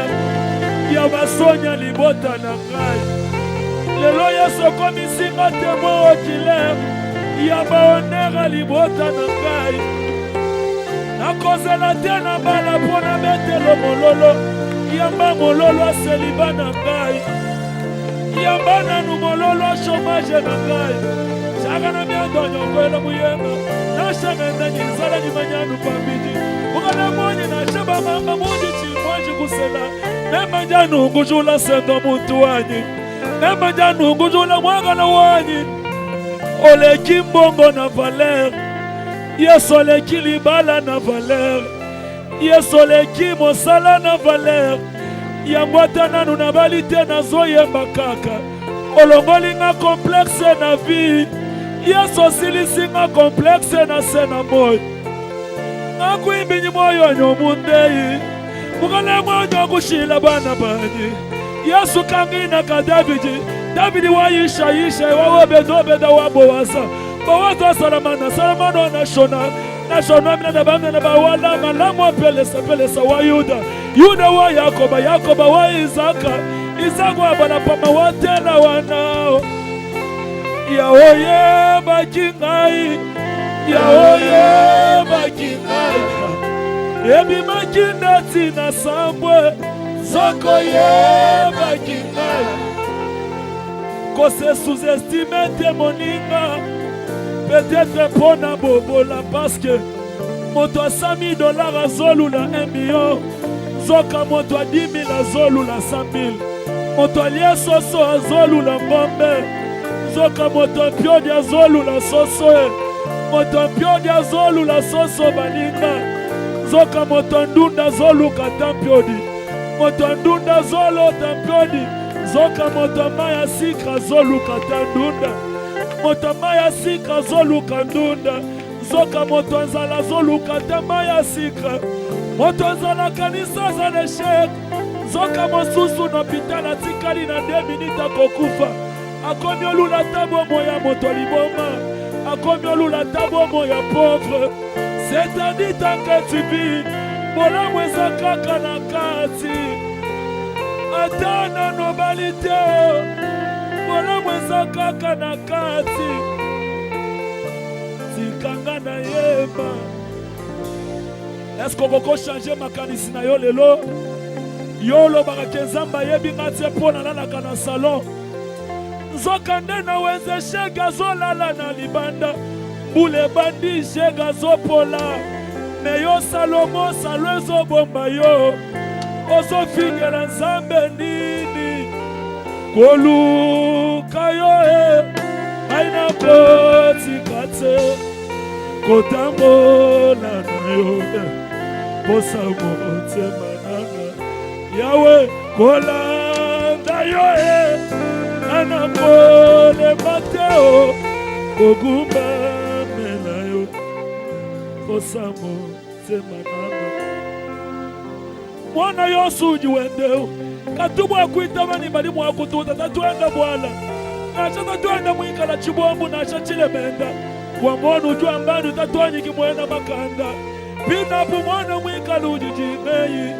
ya basonya libota na ngai lelo Yesu komisinga temwe otile ya baonera libota na ngai nakozela te na bala mpona betelo mololo yamba mololo aseliba na ngai yamba nanu mololo chômage na ngai shaka na miandonyo kwela muyenga nashaka ndanyi nzala nyimanyanu pambiji ukana mwenye na shaba mama mwenye chimwaji kusela nema njanu ngujula sendo muntu wanyi nema njanu ngujula mwagana wanyi oleki mbongo na valer Yesu oleki libala na valer Yesu oleki mosala na valer yangwata nanu na balite na zoyemba kaka olongolinga komplekse na vie Yesu silisinga komplekse na sena moyo nakuimbinyi moyo nyomundeyi mukale moyo kushila bana banyi Yesu kangina ka Davidi wayisha wawebedobeda wabowasa bawaza salamano nashona mina na bamna na bawala malamu pelesa wa Yuda wa Yakoba wa Isaka wa balapama watela wanao Yaoye bakingai Ebi makinda tina sambwe Zoko ye bakingai Kose sous-estime te moninga Peut-être pona bobola parce que moto a $100,000 azolula 1 million Zoka moto a 10,000 azolula 100,000 Moto alie soso azolula ngombe Zoka moto piodi azolula soso Moto piodi azolula soso balinga Zoka moto ndunda zoluka tampiodi Moto ndunda zolo tampiodi Zoka moto maya sikra zoluka tandunda Moto maya sikra zoluka ndunda Zoka moto nzala zoluka tamaya sikra Moto nzala kanisa za leshek Zoka mosusu na pitala tikali na 2 minutes kokufa Akomi olula tabo moya moto liboma Akomi olula tabo moya pauvre C'est-à-dire tant que tu vis Mola mweza kaka na kati Satana no balite Bola mweza kaka na kati Tikanga na yeba. Est-ce qu'on va changer ma canisina yo lelo? Yo lo barakezamba yebi ngati pona na kana salon. Nzokande na wenze shega zolala na libanda. Mbule bandi shega zopola. Me yo Salomo salwezo bomba yo. Ozo fingela nzambe nini. Koluka yo aina koti kate. Kotambola na yo Posa motema nanga Yawe kolanda yo Anapole mateo Kogumba mena yo Posa motema nanga Mwana yosu ujiwendeo Katubu akuita mani balimu wakututa Tatuenda bwala Nasha tatuenda mwika la chibombu Nasha chile menda kwa mwana ujua mbanu tatuanyi kimwena makanda Pina pu mwana mwika lujijimei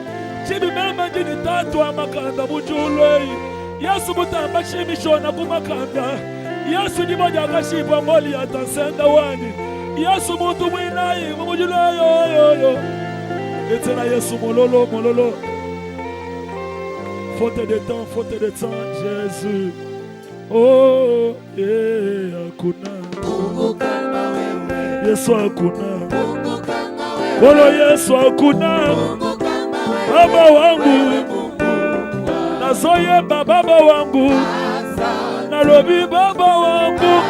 Chibi mema njini tatu wa makanda mujulwei Yesu mutamba shimishona kumakanda Yesu ni moja kashipa moli atansenda wani Yesu mutu mwinai mumujulwei yo yo yo Etena Yesu mololo mololo Faute de temps Jésus Oh yeah akuna Yesu hakuna Bolo Yesu hakuna Baba wangu Nazoye baba wangu Nalobi baba wangu